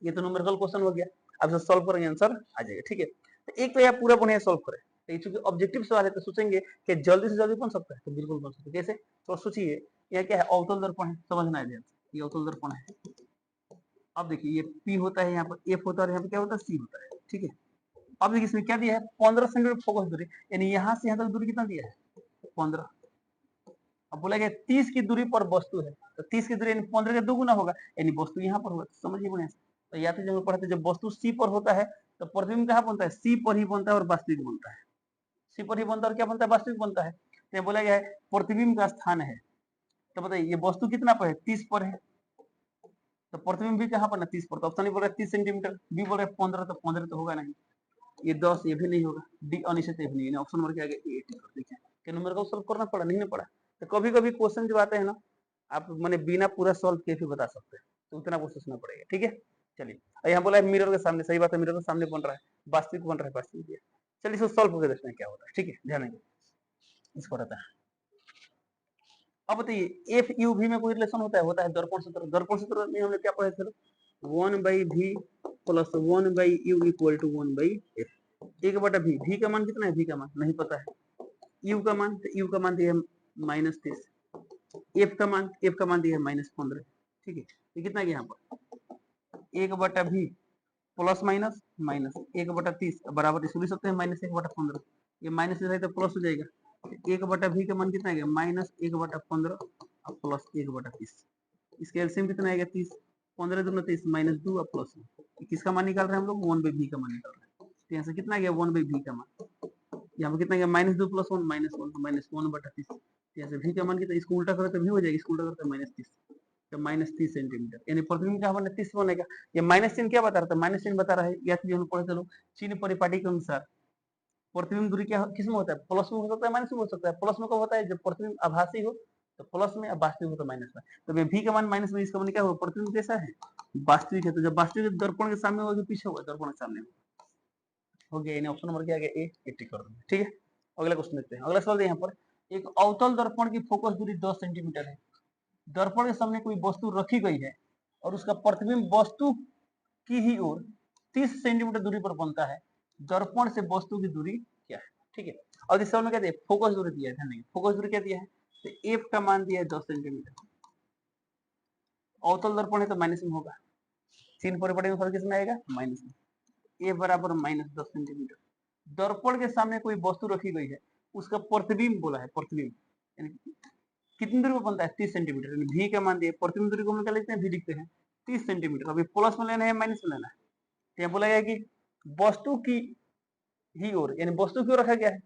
ये तो न्यूमेरिकल क्वेश्चन हो गया, अब जो सॉल्व करेंगे आंसर आ जाएगा। ठीक है, तो एक तो यह पूरा बढ़िया सॉल्व करें, तो चूंकि ऑब्जेक्टिव सवाल है तो सोचेंगे कि जल्दी से जल्दी बन सकता है, तो बिल्कुल बन सकता है, कैसे, तो सोचिए यह क्या है अवतल दर्पण है, समझना है, ये अवतल दर्पण है, अब देखिए ये P होता है, यहाँ पर F होता है, यहाँ पे क्या होता है C होता है, ठीक है, अब देखिए इसमें क्या दिया है 15 सेंटीमीटर फोकस दूरी, यानी यहाँ से यहाँ तक दूरी कितना दिया है 15, अब बोला गया 30 की दूरी पर वस्तु है, तो 30 की दूरी यानी 15 का दोगुना होगा, यानी वस्तु यहाँ पर होगा, तो समझिए बढ़िया से, तो या तो जब पढ़ते जब वस्तु C पर होता है तो प्रतिबिंब कहाँ बनता है C पर ही बनता है और वास्तविक बनता है, C पर ही बनता है और क्या बनता है वास्तविक बनता है, तो बोला गया है प्रतिबिंब का स्थान है, तो बताइए ये वस्तु कितना पर है 30 पर है, तो प्रतिबिंब भी कहाँ पर ना 30 पर, तो ऑप्शन बोल रहा है 30 सेंटीमीटर, बी बोल रहा है 15, तो 15 तो होगा नहीं, ये 10 ये भी नहीं होगा, डी अनिश्चित ये भी नहीं, ऑप्शन नंबर क्या आ गया 80 कर, देखिए कि न्यूमेरिकल सॉल्व करना पड़ा नहीं ना पड़ा, तो कभी कभी क्वेश्चन जो आते हैं ना आप मैंने बिना पूरा सॉल्व किए भी बता सकते हैं, तो उतना आपको सोचना पड़ेगा, ठीक है। चलिए, यहाँ बोला है मिरर के सामने, सही बात है, मिरर के सामने बन रहा है, वास्तविक बन रहा है, वास्तविक। चलिए इसको सॉल्व करके देखते हैं क्या होता है, ठीक है, ध्यान देंगे इसको रहता है। अब बताइए एफ यू वी में कोई रिलेशन होता है दर्पण सूत्र। दर्पण सूत्र में हमने क्या पढ़ा था, 1/v plus 1/u equal to 1/f। 1/v, v का मान कितना है, v का मान नहीं पता है, u का मान, तो u का मान दिया है -30, f का मान दिया है -15, ठीक है। तो कितना है यहाँ पर 1/v प्लस माइनस माइनस 1/30 बराबर इसको लिख सकते हैं -1/15, ये माइनस है तो प्लस हो जाएगा। 1/v का मान कितना है, -1/15 और प्लस 1/30, इसका एलसीएम कितना आएगा 30, 15 दूना 30 -2 और प्लस, किसका मान निकाल रहे हैं हम लोग, 1/v का मान निकाल रहे हैं। तो यहाँ से कितना गया 1/v का मान, यहाँ पर कितना गया -2 + 1 -1 तो -1/30, यहाँ से v का मान कितना, इसको उल्टा करें तो v हो जाएगा, इसको उल्टा करते -30, तो -30 सेंटीमीटर, यानी प्रतिबिंब का हमारे 30 बनेगा। ये माइनस चिन्ह क्या बता रहा था, माइनस चिन्ह बता रहा है, या फिर हम पढ़े चलो चिन्ह परिपाटी के अनुसार प्रतिबिंब दूरी क्या किस में होता है, प्लस में हो सकता है, माइनस में हो सकता है। प्लस में कब होता है, जब प्रतिबिंब आभासी हो तो प्लस में, अब वास्तविक हो तो माइनस में। तो v का मान माइनस में, इसका मान क्या होगा, प्रतिबिंब कैसा है, वास्तविक है। तो जब वास्तविक दर्पण के सामने होगा, पीछे होगा, दर्पण के सामने हो गया, यानी ऑप्शन नंबर क्या आ गया, ए टिक कर देंगे, ठीक है। अगला क्वेश्चन देखते हैं। अगला सवाल यहाँ पर एक अवतल दर्पण की फोकस दूरी 10 सेंटीमीटर है। दर्पण के सामने कोई वस्तु रखी गई है और उसका प्रतिबिंब वस्तु की ही ओर 30 सेंटीमीटर दूरी पर बनता है। दर्पण से वस्तु की दूरी क्या है, ठीक है। और इस सवाल में क्या दिया, फोकस दूरी दिया है, ध्यान देंगे फोकस दूरी क्या दिया है, तो एफ का मान दिया है 10 सेंटीमीटर। अवतल दर्पण है तो माइनस में होगा, चिन्ह परिपाटी में किस में आएगा, माइनस में। ए बराबर -10 सेंटीमीटर। दर्पण के सामने कोई वस्तु रखी गई है, उसका प्रतिबिंब बोला है, प्रतिबिंब कितनी दूरी पर बनता है, 30 सेंटीमीटर। v का मान दिया, प्रतिबिंब दूरी को हम क्या लिखते हैं, v लिखते हैं 30 सेंटीमीटर। अभी प्लस में लेना है माइनस में लेना है, तो यहाँ बोला गया कि वस्तु की ही ओर, यानी वस्तु की ओर रखा गया है,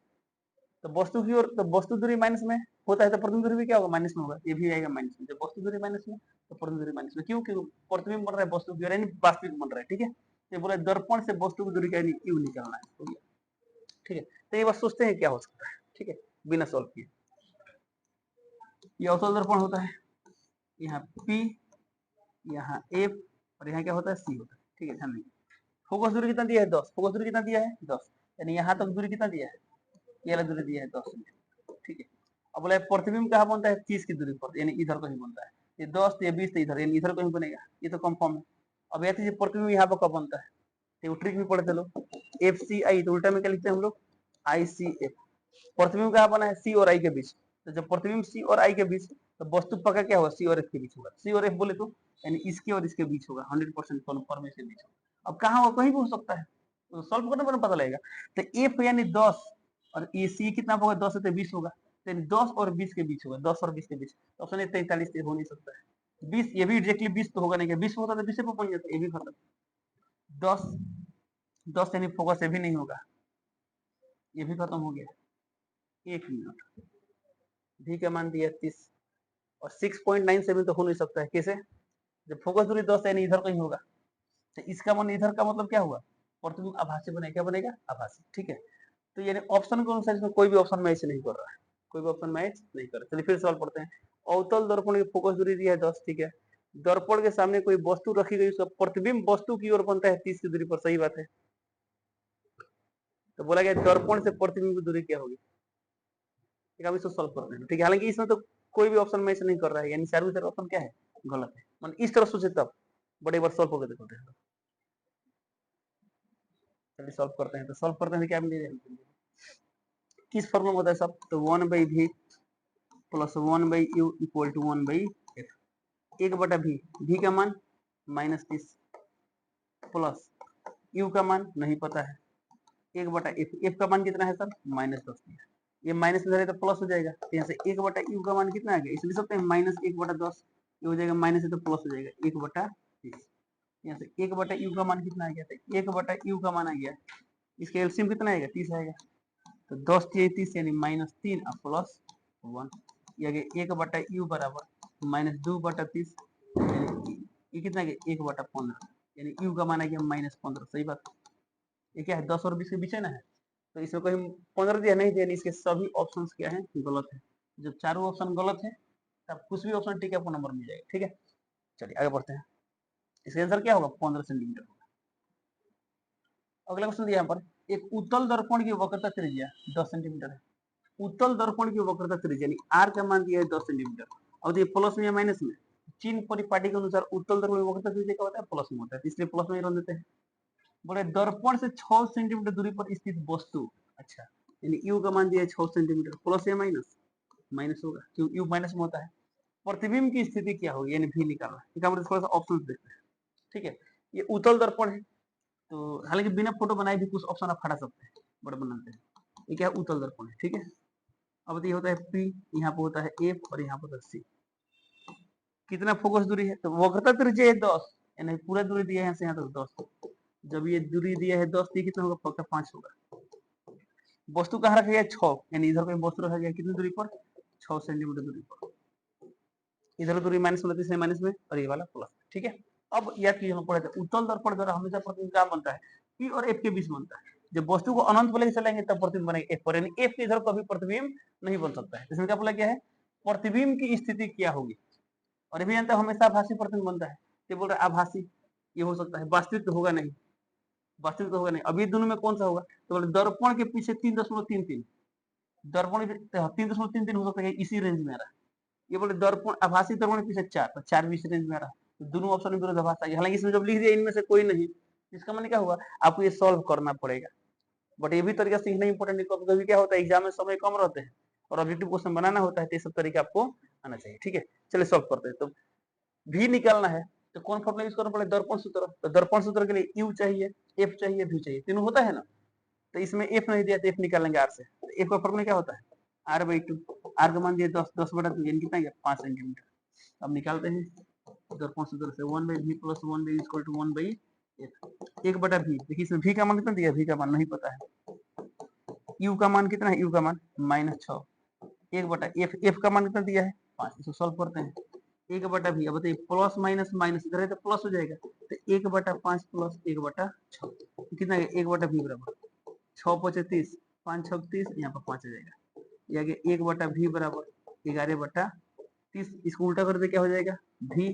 तो वस्तु की ओर, तो वस्तु दूरी माइनस में होता है, तो प्रतिबिंब दूरी भी क्या होगा, माइनस में होगा, ये भी आएगा माइनस में। जब वस्तु दूरी माइनस में तो प्रतिबिंब दूरी माइनस में, क्यों, क्योंकि प्रतिबिंब बन रहा है वस्तु की ओर, यानी वास्तविक बन रहा है, ठीक है। तो बोला दर्पण से वस्तु की दूरी क्या यू निकालना है, ठीक है। तो ये बस सोचते हैं क्या हो सकता है, ठीक है, बिना सॉल्व किए। ये अवतल दर्पण होता है, यहाँ P, यहाँ F और यहाँ क्या होता है C होता है, ठीक है, ध्यान देंगे। फोकस दूरी कितना दिया है, 10, फोकस दूरी कितना दिया है 10, यानी यहाँ तक दूरी कितना दिया है, ये वाला दूरी दिया है 10 सेंटीमीटर, ठीक है। अब बोला प्रतिबिंब कहाँ बनता है, 30 की दूरी पर, यानी इधर कहीं बनता है, ये 10 ये 20 तो इधर, यानी इधर कहीं बनेगा, ये तो कंफर्म है। अब यह प्रतिबिंब यहाँ पर कब बनता है, तो ट्रिक भी पढ़े चलो, FCI तो उल्टा में क्या लिखते हैं हम लोग, ICF। प्रतिबिंब कहाँ बना है, C और I के बीच, तो जब प्रतिबिंब C और I के बीच, तो वस्तु पक्का क्या होगा, C और F के बीच होगा। C और F बोले तो यानी इसके और इसके बीच होगा, 100% कन्फर्म इसके बीच होगा। अब कहाँ होगा, कहीं भी हो सकता है, तो सॉल्व करने पर पता लगेगा। तो F यानी 10 और ये C कितना होगा, 10 है तो 20 होगा, तो 10 और 20 के बीच होगा, 10 और 20 के बीच। तो ऑप्शन 43 हो नहीं सकता है। 20 ये भी एग्जैक्टली 20 तो होगा नहीं, 20 होता तो 20 पे पहुंच जाता, ये भी खत्म। 10 यानी फोकस ये भी नहीं होगा, ये भी खत्म हो गया। 1 मिनट, v का मान दिया 30 और 6.97 तो हो नहीं सकता है, कैसे, जब फोकस दूरी 10 यानी इधर कहीं होगा, तो इसका मान इधर का मतलब क्या हुआ, प्रतिबिंब आभासी बनेगा, क्या बनेगा, आभासी, ठीक है। तो यानी ऑप्शन के अनुसार इसमें कोई भी ऑप्शन मैच नहीं कर रहा है, कोई भी ऑप्शन मैच नहीं कर रहा। चलिए फिर सवाल पढ़ते हैं। अवतल दर्पण की फोकस दूरी दी है 10, ठीक है। दर्पण के सामने कोई वस्तु रखी गई, उसका प्रतिबिंब वस्तु की ओर बनता है 30 की दूरी पर, सही बात है। तो बोला गया दर्पण से प्रतिबिंब की दूरी क्या होगी, अब इसको सॉल्व करते हैं, ठीक है। हालांकि इसमें तो कोई भी ऑप्शन मैच नहीं कर रहा है, यानी चारों तरफ ऑप्शन क्या है, गलत है। मतलब इस तरह सोचे तब, बड़े एक बार सॉल्व करके देखते हैं। चलिए सॉल्व करते हैं, तो सॉल्व करते हैं क्या मिलेगा, किस फॉर्मूला होता है सब, तो 1/v plus 1/u equal to 1/f। 1/v, v का मान -30 प्लस u का मान नहीं पता है, 1/f, f का मान कितना है सर, -10 दिया, ये माइनस में तो प्लस हो जाएगा, तो यहाँ से 1/u का मान कितना आ गया, इसलिए सकते हैं -1/10, ये हो जाएगा माइनस है तो प्लस हो जाएगा 1/30। यहाँ से 1/u का मान कितना आ गया, तो 1/u का मान आ गया, इसका एलसीएम कितना आएगा, 30 आएगा, तो 10 30 यानी -3 और प्लस 1, ये 1/u बराबर -2/30, ये कितना गया 1/15, यानी u का मान आ गया -15, सही बात। ये क्या है, 10 और 20 के बीच है ना है, तो इसमें कहीं 15 दिया नहीं दिया, इसके सभी ऑप्शन क्या है, गलत है। जब चारों ऑप्शन गलत है तब कुछ भी ऑप्शन ठीक है आपको नंबर मिल जाएगा, ठीक है। चलिए आगे बढ़ते हैं। इसका आंसर क्या होगा 15 सेंटीमीटर होगा। अगला क्वेश्चन दिया यहाँ पर, एक उत्तल दर्पण की वक्रता त्रिज्या 10 सेंटीमीटर है। उत्तल दर्पण की वक्रता त्रिज्या यानी आर का मान दिया है 10 सेंटीमीटर। अब ये प्लस में या माइनस में, चिन्ह परिपाटी के अनुसार उत्तल दर्पण की वक्रता त्रिज्या क्या होता है प्लस में होता है, इसलिए प्लस में ही रख देते हैं। बोले दर्पण से 6 सेंटीमीटर दूरी पर स्थित वस्तु, अच्छा यानी यू का मान दिया है 6 सेंटीमीटर, प्लस या माइनस, माइनस होगा क्योंकि यू माइनस में होता है। प्रतिबिंब की स्थिति क्या होगी यानी भी निकालना, ठीक है, हम थोड़ा सा ऑप्शन देखते हैं। ठीक है, ये उत्तल दर्पण है, तो हालांकि बिना फोटो बनाए भी कुछ ऑप्शन आप हटा सकते हैं, बड़े बनाते हैं। ये क्या है उत्तल दर्पण है, ठीक है। अब ये होता है पी, यहाँ पे होता है एफ और यहाँ पर सी। कितना फोकस दूरी है, तो वक्रता त्रिज्या है 10, यानी पूरा दूरी दिया है यहाँ से यहाँ तक 10। जब ये दूरी दिया है 10 तो कितना होगा फैक्टर 5 होगा। वस्तु कहाँ रखा गया 6, यानी इधर कोई वस्तु रखा गया कितनी दूरी पर 6 सेंटीमीटर दूरी पर। इधर दूरी माइनस में इसलिए माइनस में और ये वाला प्लस, ठीक है। अब याद कीजिए हम पढ़े थे उत्तल दर्पण द्वारा हमेशा प्रतिबिंब क्या बनता है, पी और एफ के बीच बनता है। जब वस्तु को अनंत पर लेके चलेंगे तब प्रतिबिंब बनेगा एफ पर, यानी एफ के इधर कभी प्रतिबिंब नहीं बन सकता है। इसमें क्या बोला गया है, प्रतिबिंब की स्थिति क्या होगी, और भी जानता हमेशा आभासी प्रतिबिंब बनता है। ये बोल रहे आभासी, ये हो सकता है, वास्तविक तो होगा नहीं, वास्तविक तो होगा नहीं। अभी दोनों में कौन सा होगा, तो बोले दर्पण के पीछे 3.33, दर्पण 3.33 हो सकता है, इसी रेंज में आ रहा है। ये बोले दर्पण आभासी दर्पण के पीछे 4, तो 4 भी इसी रेंज में आ रहा है, तो दोनों ऑप्शन में विरोधाभास है। हालांकि इसमें जब लिख दिया इनमें से कोई नहीं, इसका मतलब क्या हुआ, आपको ये सॉल्व करना पड़ेगा। बट ये भी तरीका सीखना इंपॉर्टेंट है, कभी क्या होता है एग्जाम में समय कम रहते हैं और ऑब्जेक्टिव क्वेश्चन बनाना होता है, तो ये सब तरीका आपको आना चाहिए, ठीक है। चलिए सॉल्व करते हैं। तो भी निकालना है तो कौन फॉर्मूला यूज करना पड़ेगा, दर्पण सूत्र। तो दर्पण सूत्र के लिए यू चाहिए, एफ चाहिए, भी चाहिए, तीनों होता है ना। तो इसमें एफ नहीं दिया तो एफ निकालेंगे आर से। तो एफ का फॉर्मूला क्या होता है r/2, आर का मान दिया 10, 10/2 यानी कितना गया 5 सेंटीमीटर। अब निकालते हैं दर्पण सूत्र से 1/v + 1/v = 1/f, 1/v। देखिए इसमें v का मान कितना दिया, v का मान नहीं पता है। u का मान कितना है, u का मान -6, 1/f, f का मान कितना दिया है 5। इसको सॉल्व करते हैं 1/v। अब बताइए प्लस माइनस माइनस इधर है तो प्लस हो जाएगा, तो 1/5 + 1/6 कितना है 1/v बराबर 6 × 5 = 30, 5 × 6 = 30, यहाँ पर 5 आ जाएगा। ये आगे 1/v बराबर 11/30, इसको उल्टा करते क्या हो जाएगा v,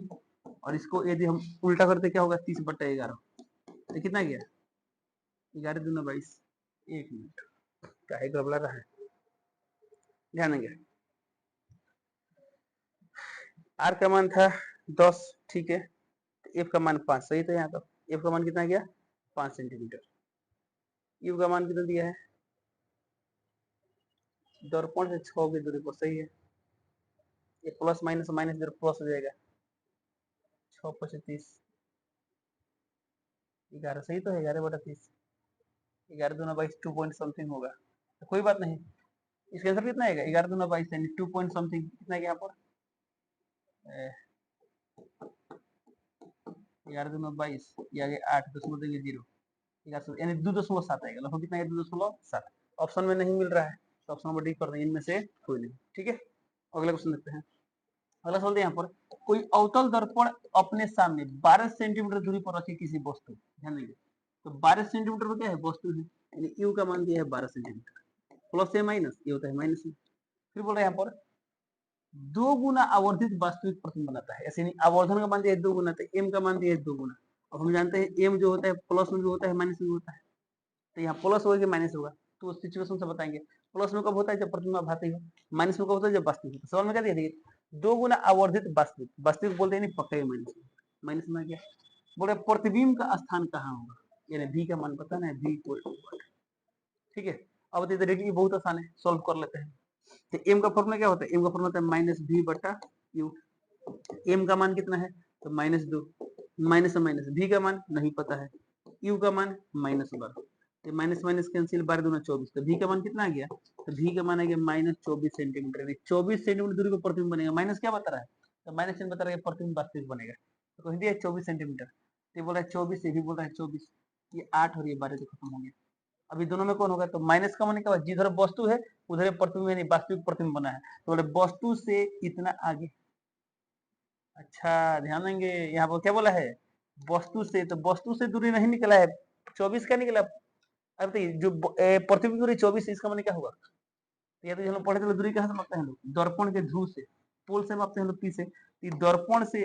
और इसको यदि हम उल्टा करते क्या होगा 30/11, तो कितना गया 11 दूना 22। 1 मिनट काहे गड़बड़ा रहा है, ध्यान देंगे। आर का मान था 10, ठीक है, एफ का मान 5 सही था, यहाँ पर एफ का मान कितना गया 5 सेंटीमीटर। यू का मान कितना दिया है, दर्पण से 6 की दूरी पर, सही है। ये प्लस माइनस माइनस इधर प्लस हो जाएगा, 6 × 5 = 30, 11 सही तो है, 11/30, 11 दूना 22, 2 पॉइंट समथिंग होगा, तो कोई बात नहीं। इसका आंसर कितना आएगा 11 दूना 22 यानी 2 पॉइंट समथिंग, कितना गया यहाँ पर 11 दूना 22, ये आगे 8 दशमलव देंगे 0, यानी 2.7 आएगा, लगभग कितना है 2.7। ऑप्शन में नहीं मिल रहा है तो ऑप्शन नंबर डी कर देंगे, इनमें से कोई नहीं, ठीक है। अगला क्वेश्चन देखते हैं। अगला सवाल यहाँ पर, कोई अवतल दर्पण अपने सामने 12 सेंटीमीटर दूरी पर रखी किसी वस्तु, ध्यान देंगे, तो 12 सेंटीमीटर पर क्या है वस्तु है, यानी यू का मान दिया है 12 सेंटीमीटर, प्लस या माइनस, ये होता है माइनस में। फिर बोल रहे हैं यहाँ पर 2 गुना आवर्धित वास्तविक प्रतिबिंब बनाता है, ऐसे नहीं, आवर्धन का मान दिया है 2 गुना, तो एम का मान दिया है 2 गुना। अब हम जानते हैं एम जो होता है प्लस में भी होता है माइनस में भी होता है, तो यहाँ प्लस होगा कि माइनस होगा, तो उस सिचुएशन से बताएंगे। प्लस में कब होता है जब प्रतिबिंब आभासी हो, माइनस में कब होता है जब वास्तविक होता है। सवाल में क्या दिया देखिए 2 गुना आवर्धित वास्तविक, वास्तविक बोलते हैं नहीं पक्का माइनस में, माइनस में क्या बोल रहे प्रतिबिंब का स्थान कहाँ होगा, यानी v का मान पता ना है, v = 1, ठीक है। अब देखिए बहुत आसान है, सॉल्व कर लेते हैं। तो m का फॉर्मूला क्या होता है, m का फॉर्मूला होता है -v/u। m का मान कितना है तो -2, माइनस से माइनस, v का मान नहीं पता है, u का मान -12, तो माइनस माइनस कैंसिल, 12 दूना 24, तो v का मान कितना आ गया, तो v का मान आ गया -24 सेंटीमीटर, 24 सेंटीमीटर दूरी पर प्रतिबिंब बनेगा। माइनस क्या बता रहा है, तो माइनस चिन्ह बता रहा है प्रतिबिंब वास्तविक बनेगा, तो कह दिया 24 सेंटीमीटर, तो बोल रहा है 24, ये भी बोल रहा है 24, ये 8 और ये 12 तो खत्म हो गया। अभी दोनों में कौन होगा, तो माइनस का मान क्या, जिधर वस्तु है उधर प्रतिबिंब यानी वास्तविक प्रतिबिंब बना है, तो बोले वस्तु से इतना आगे। अच्छा ध्यान देंगे, यहाँ पर क्या बोला है वस्तु से, तो वस्तु से दूरी नहीं निकला है, 24 का निकला। अब देखिए जो प्रतिबिंब दूरी 24 है, इसका मतलब क्या होगा, तो या तो हम पढ़े थे दूरी कहाँ से मापते हैं लोग, दर्पण के ध्रुव से, पोल से मापते हैं लोग पी से, दर्पण से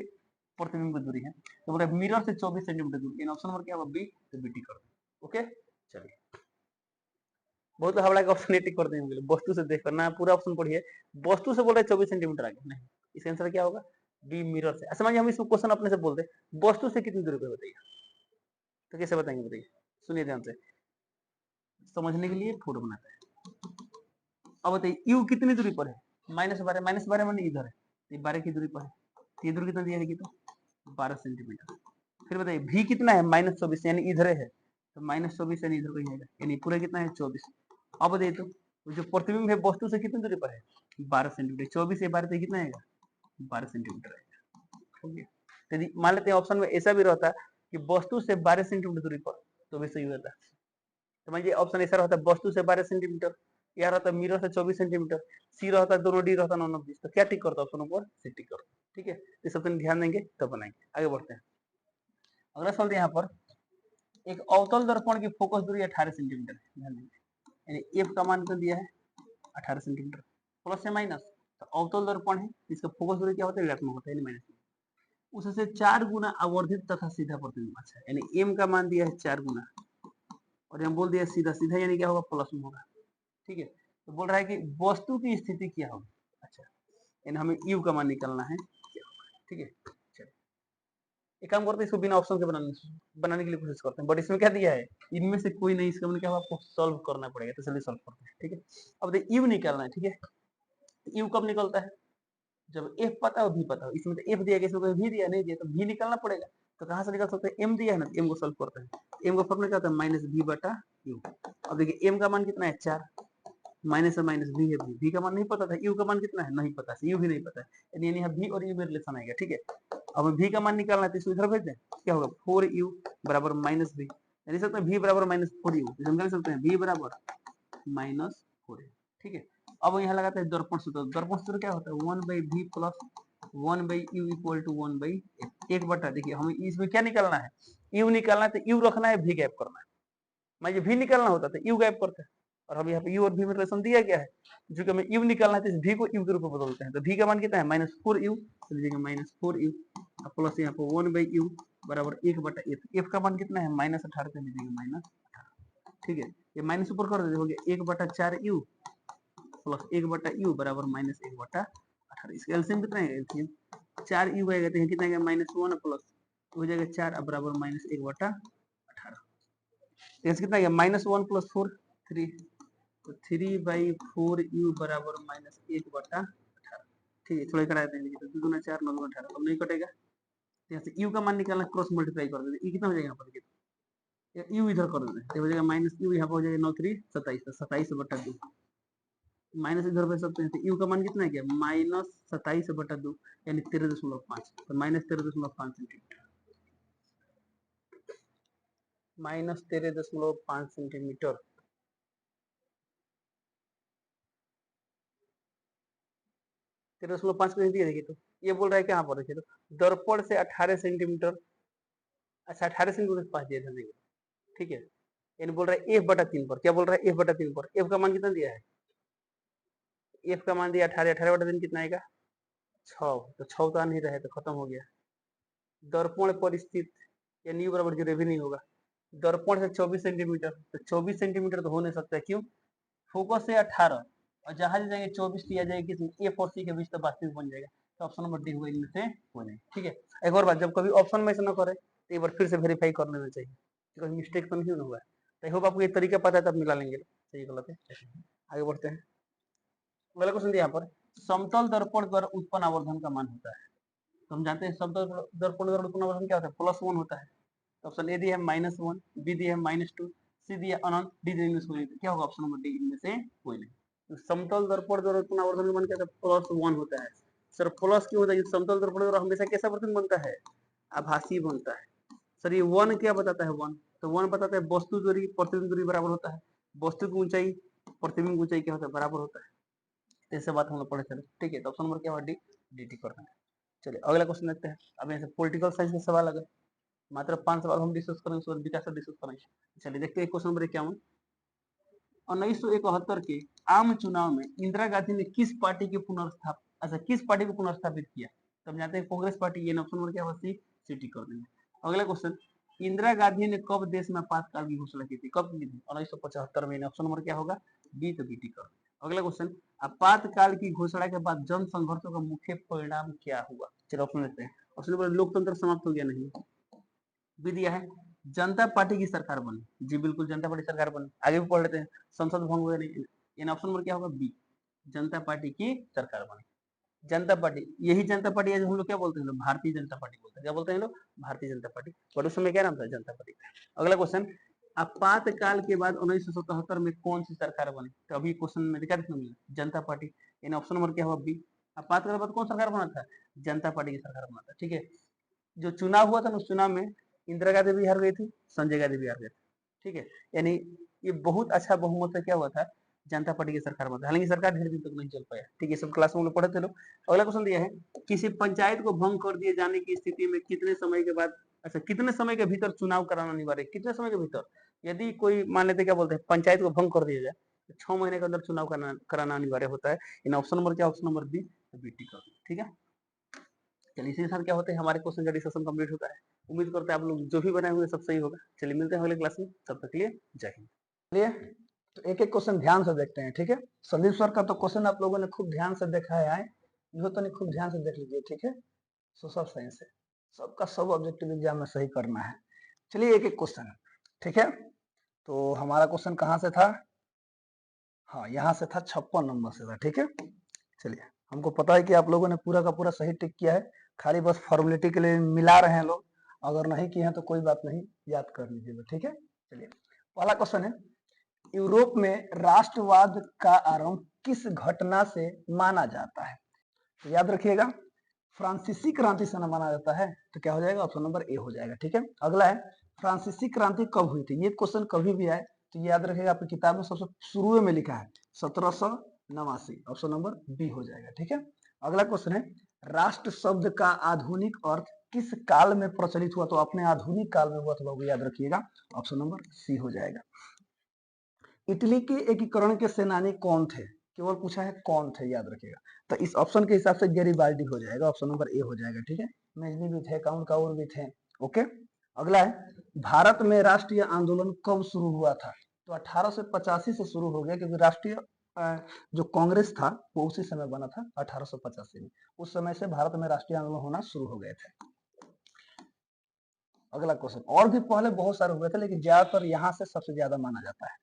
प्रतिबिंब की दूरी है, तो बोल रहा है मिरर से 24 सेंटीमीटर दूर। इन ऑप्शन नंबर क्या होगा बी, तो बीटी कर दो। ओके चलिए, बहुत हवड़ा का ऑप्शन टिक कर देंगे, वस्तु से देख करना पूरा ऑप्शन पढ़िए। वस्तु से बोल रहे 24 सेंटीमीटर आगे, नहीं इसका आंसर क्या होगा बी मिरर से। समझिए हम इसको क्वेश्चन अपने से बोलते हैं वस्तु से कितनी दूरी पे बताइए, तो कैसे बताएंगे बताइए, सुनिए ध्यान से, समझने के लिए फोटो बनाते हैं। अब बताइए यू कितनी दूरी पर है, -12, -12 माने इधर है, तो 12 की दूरी पर है, तो ये दूरी कितना दिया जाएगी, तो 12 सेंटीमीटर। फिर बताइए भी कितना है, -24 यानी इधर है, तो -24 यानी इधर कहीं आएगा, यानी पूरा कितना है 24। अब बताइए तो जो प्रतिबिंब है वस्तु से कितनी दूरी पर है, 12 सेंटीमीटर, 24 से 12 कितना आएगा, 12 सेंटीमीटर आएगा। ओके, यदि मान लेते हैं ऑप्शन में ऐसा भी रहता कि वस्तु से 12 सेंटीमीटर दूरी पर, तो भी सही होता। समझिए ऑप्शन ऐसा रहता है वस्तु से 12 सेंटीमीटर, या रहता मिरर से 24 सेंटीमीटर, सी रहता दोनों, डी रहता 9, 20, तो क्या टिक करता ऑप्शन नंबर सी टिक करता। ठीक है, इस सब ध्यान देंगे तब बनाएंगे। आगे बढ़ते हैं, अगला सवाल यहाँ पर एक अवतल दर्पण की फोकस दूरी 18 सेंटीमीटर है, ध्यान देंगे, यानी एफ का मान कितना दिया है 18 सेंटीमीटर, प्लस या माइनस, तो अवतल दर्पण है इसका फोकस दूरी क्या होता है ऋणात्मक होता है, यानी माइनस, उससे 4 गुना आवर्धित तथा सीधा प्रतिबिंब। अच्छा, यानी एम का मान दिया है 4 गुना, और यहाँ बोल दिया सीधा, सीधा यानी क्या होगा प्लस में होगा। ठीक है, तो बोल रहा है कि वस्तु की स्थिति क्या होगी। अच्छा, यानी हमें यू का मान निकालना है क्या होगा। ठीक है, चलिए एक काम करते हैं, इसको बिना ऑप्शन के बनाने के लिए कोशिश करते हैं, बट इसमें क्या दिया है इनमें से कोई नहीं, इसका मतलब क्या आपको सॉल्व करना पड़ेगा, तो चलिए सॉल्व करते हैं। ठीक है, अब देखिए यू निकालना है। ठीक है, यू कब निकलता है, जब एफ पता हो भी पता हो, इसमें तो एफ दिया गया, इसमें भी दिया नहीं दिया, तो भी निकालना पड़ेगा। तो कहां से निकल सकते हैं, एम दिया है ना, एम को सॉल्व करते हैं। एम का फॉर्मूला क्या होता है, माइनस बी बटा यू। अब देखिए एम का मान कितना है 4, माइनस है माइनस बी है, बी का मान नहीं पता था, यू का मान कितना है नहीं पता, यू भी नहीं पता है, यानी यहाँ बी और यू में रिलेशन आएगा। ठीक है, अब हमें बी का मान निकालना है, तो इसको इधर भेज दें, क्या होगा 4u बराबर माइनस बी, यानी सकते हैं v बराबर माइनस 4u, हम कह सकते हैं v बराबर माइनस 4u। ठीक है, अब यहाँ लगाते हैं दर्पण सूत्र। दर्पण सूत्र क्या होता है 1/v plus 1/u equal to 1/f, एक बटा। देखिए हमें इसमें क्या निकालना है, u निकालना है, तो u रखना है, v गैप करना है। मान लीजिए v निकालना होता तो u गैप करते हैं, और हम यहाँ पे u और v में रिलेशन दिया गया है, जो कि हमें u निकालना है, तो इस v को u के रूप में बदलते हैं, तो v का मान कितना है -4u, तो लीजिएगा -4u प्लस यहाँ पे 1/u बराबर 1/f, f का मान कितना है -18, तो लीजिएगा -18। ठीक है, ये माइनस ऊपर कर देते हो गया 1/4u प्लस 1/u बराबर -1/18। इसका एलसीएम कितना है, एलसीएम 4u आएगा, तो कितना आएगा -1 प्लस हो जाएगा 4 बराबर -1/18, कितना गया -1 प्लस 4 3, तो 3/4u बराबर -1/18। ठीक है, थोड़ा करा देंगे, तो 2 दूना 4 9 दूना 18, अब नहीं कटेगा, यहाँ से u का मान निकालना, क्रॉस मल्टीप्लाई कर देते, ये कितना हो जाएगा यहाँ पर, यू इधर कर देते, तो हो जाएगा माइनस यू, यहाँ पर हो जाएगा 9 3 27, तो 27/2, माइनस इधर भेज सकते हैं, तो यू का मान कितना है क्या -27/2, यानी 13.5, तो -13.5 सेंटीमीटर, -13.5 सेंटीमीटर। तेरह दशमलव पांच को दिया, देखिए तो ये बोल रहा है कहाँ पर, देखिए तो दर्पण से 18 सेंटीमीटर, अच्छा 18 सेंटीमीटर के पास दिया था, देखिए ठीक है, यानी बोल रहा है एफ बटा 3 पर, क्या बोल रहा है एफ बटा 3 पर, एफ का मान कितना दिया है, एफ का मान दिया 18, 18/3 कितना आएगा 6, तो 6 तो आ नहीं रहे, तो खत्म हो गया। दर्पण पर स्थित, यानी यू बराबर 0 भी नहीं होगा, दर्पण से 24 सेंटीमीटर, तो 24 सेंटीमीटर तो हो नहीं सकता, क्यों, फोकस से 18, और जहां जाएंगे 24 लिया जाएगा किस ए और सी के बीच, तो वास्तविक बन जाएगा, तो ऑप्शन नंबर डी हुआ इनमें से हो जाए। ठीक है, एक और बात, जब कभी ऑप्शन में ऐसा ना करे, तो एक बार फिर से वेरीफाई कर लेना चाहिए, कोई मिस्टेक तो नहीं हुआ है। तो आई होप आपको ये तरीका पता है, तब मिला लेंगे, सही गलत है। आगे बढ़ते हैं, अगला क्वेश्चन यहाँ पर, समतल दर्पण द्वारा उत्पन्न आवर्धन का मान होता है, तो हम जानते हैं समतल दर्पण द्वारा उत्पन्न आवर्धन क्या होता है, +1 होता है, तो ऑप्शन ए दिया है -1, बी दिया है -2, सी दिया अनंत, डी दिया इनमें से कोई नहीं, क्या होगा ऑप्शन नंबर डी इनमें से कोई नहीं। तो समतल दर्पण द्वारा उत्पन्न आवर्धन का मान क्या होता है, +1 होता है। सर प्लस क्यों होता है, समतल दर्पण द्वारा हमेशा कैसा वर्तन बनता है, आभासी बनता है। सर ये 1 क्या बताता है, 1 तो 1 बताता है वस्तु दूरी प्रतिबिंब दूरी बराबर होता है, वस्तु की ऊंचाई प्रतिबिंब की ऊंचाई क्या होता है बराबर होता है, ऐसे बात हम लोग पढ़े चले। ठीक है, तो ऑप्शन नंबर क्या होगा डी, डी करना है। चलिए अगला क्वेश्चन देखते हैं, अब यहाँ से पॉलिटिकल साइंस का सवाल आ गए, मात्र 5 सवाल हम डिस्कस करेंगे, उसके बाद विकास डिस्कस करेंगे। चलिए देखते हैं क्वेश्चन नंबर 51, 1971 के आम चुनाव में इंदिरा गांधी ने किस पार्टी की पुनर्स्थापित, अच्छा किस पार्टी को पुनर्स्थापित किया, तब जानते हैं कांग्रेस पार्टी, ये ऑप्शन नंबर क्या होगा सी, सिटी कर देंगे। अगला क्वेश्चन, इंदिरा गांधी ने कब देश में आपातकाल की घोषणा की थी, कब की थी, 1975 में। ऑप्शन नंबर क्या होगा बी, तो बीटी कर देंगे। अगला क्वेश्चन, आपातकाल की घोषणा के बाद जन संघर्षों का मुख्य परिणाम क्या हुआ, चलो ऑप्शन लेते हैं। ऑप्शन नंबर, लोकतंत्र समाप्त हो गया, नहीं भी दिया है। जनता पार्टी की सरकार बनी, जी बिल्कुल जनता पार्टी सरकार बनी। आगे भी पढ़ लेते हैं, संसद भंग हुआ नहीं, इन ऑप्शन नंबर क्या होगा बी, जनता पार्टी की सरकार बनी। जनता पार्टी, यही जनता पार्टी है जो हम लोग क्या बोलते हैं, लोग भारतीय जनता पार्टी बोलते हैं, क्या बोलते हैं लोग, भारतीय जनता पार्टी, बट उस समय क्या नाम था, जनता पार्टी। अगला क्वेश्चन, आपातकाल के बाद 1977 में कौन सी सरकार बनी, तो अभी क्वेश्चन में क्या देखने मिला, जनता पार्टी, इन ऑप्शन नंबर क्या होगा बी, आपातकाल के बाद कौन सरकार बना था, जनता पार्टी की सरकार बना था। ठीक है, जो चुनाव हुआ था ना, उस चुनाव में इंदिरा गांधी भी हार गई थी, संजय गांधी भी हार गए थे। ठीक है, यानी ये बहुत अच्छा बहुमत से क्या हुआ था, जनता पार्टी की सरकार बना, हालांकि सरकार ढेर दिन तक नहीं चल पाया। ठीक है, सब क्लास में पढ़े थे लोग। अगला क्वेश्चन दिया है, किसी पंचायत को भंग कर दिए जाने की स्थिति में कितने समय के बाद, अच्छा कितने समय के भीतर चुनाव कराना अनिवार्य, कितने समय के भीतर, यदि कोई मान लेते क्या बोलते हैं पंचायत को भंग कर दिया जाए तो 6 महीने के अंदर चुनाव कराना अनिवार्य होता है। इन ऑप्शन नंबर क्या, ऑप्शन नंबर बी, बीटी कर। ठीक है, चलिए इसी के साथ क्या होता है, हमारे क्वेश्चन का डिस्कशन कंप्लीट होता है। उम्मीद करते हैं आप लोग जो भी बनाए हुए सब सही होगा। चलिए मिलते हैं अगले क्लास में, तब तक के लिए जय हिंद। चलिए तो एक एक क्वेश्चन ध्यान से देखते हैं। ठीक है, संदीप सर का तो क्वेश्चन आप लोगों ने खूब ध्यान से देखा है, इहो तो नहीं खूब ध्यान से देख लीजिए। ठीक है, सोशल साइंस है, सबका सब ऑब्जेक्टिव एग्जाम में सही करना है। चलिए एक एक क्वेश्चन, ठीक है, तो हमारा क्वेश्चन कहाँ से था, हाँ यहाँ से था, 56 नंबर से था। ठीक है, चलिए हमको पता है कि आप लोगों ने पूरा का पूरा सही टिक किया है, खाली बस फॉर्मेलिटी के लिए मिला रहे हैं लोग, अगर नहीं किए हैं तो कोई बात नहीं, याद कर लीजिएगा। ठीक है, चलिए पहला क्वेश्चन है, यूरोप में राष्ट्रवाद का आरंभ किस घटना से माना जाता है, तो याद रखिएगा फ्रांसीसी क्रांति से माना जाता है, तो क्या हो जाएगा, ऑप्शन नंबर ए हो जाएगा। ठीक है, अगला है, फ्रांसीसी क्रांति कब हुई थी, ये क्वेश्चन कभी भी आए तो याद रखिएगा आपकी किताब में सबसे शुरू में लिखा है 1789, ऑप्शन नंबर बी हो जाएगा। ठीक है, अगला क्वेश्चन है, राष्ट्र शब्द का आधुनिक अर्थ किस काल में प्रचलित हुआ, तो अपने आधुनिक काल में हुआ, तो लोग याद रखिएगा, ऑप्शन नंबर सी हो जाएगा। इटली के एकीकरण के सेनानी कौन थे, केवल पूछा है कौन थे, याद रखिएगा, तो इस ऑप्शन के हिसाब से गैरीबाल्डी हो जाएगा, ऑप्शन नंबर ए हो जाएगा। ठीक है, मेजनी भी थे, काउंट काउर भी थे। ओके, अगला है, भारत में राष्ट्रीय आंदोलन कब शुरू हुआ था, तो 1885 से शुरू हो गया, क्योंकि राष्ट्रीय जो कांग्रेस था वो उसी समय बना था 1885 में, उस समय से भारत में राष्ट्रीय आंदोलन होना शुरू हो गए थे। अगला क्वेश्चन, और भी पहले बहुत सारे हुए थे, लेकिन ज्यादातर यहाँ से सबसे ज्यादा माना जाता है।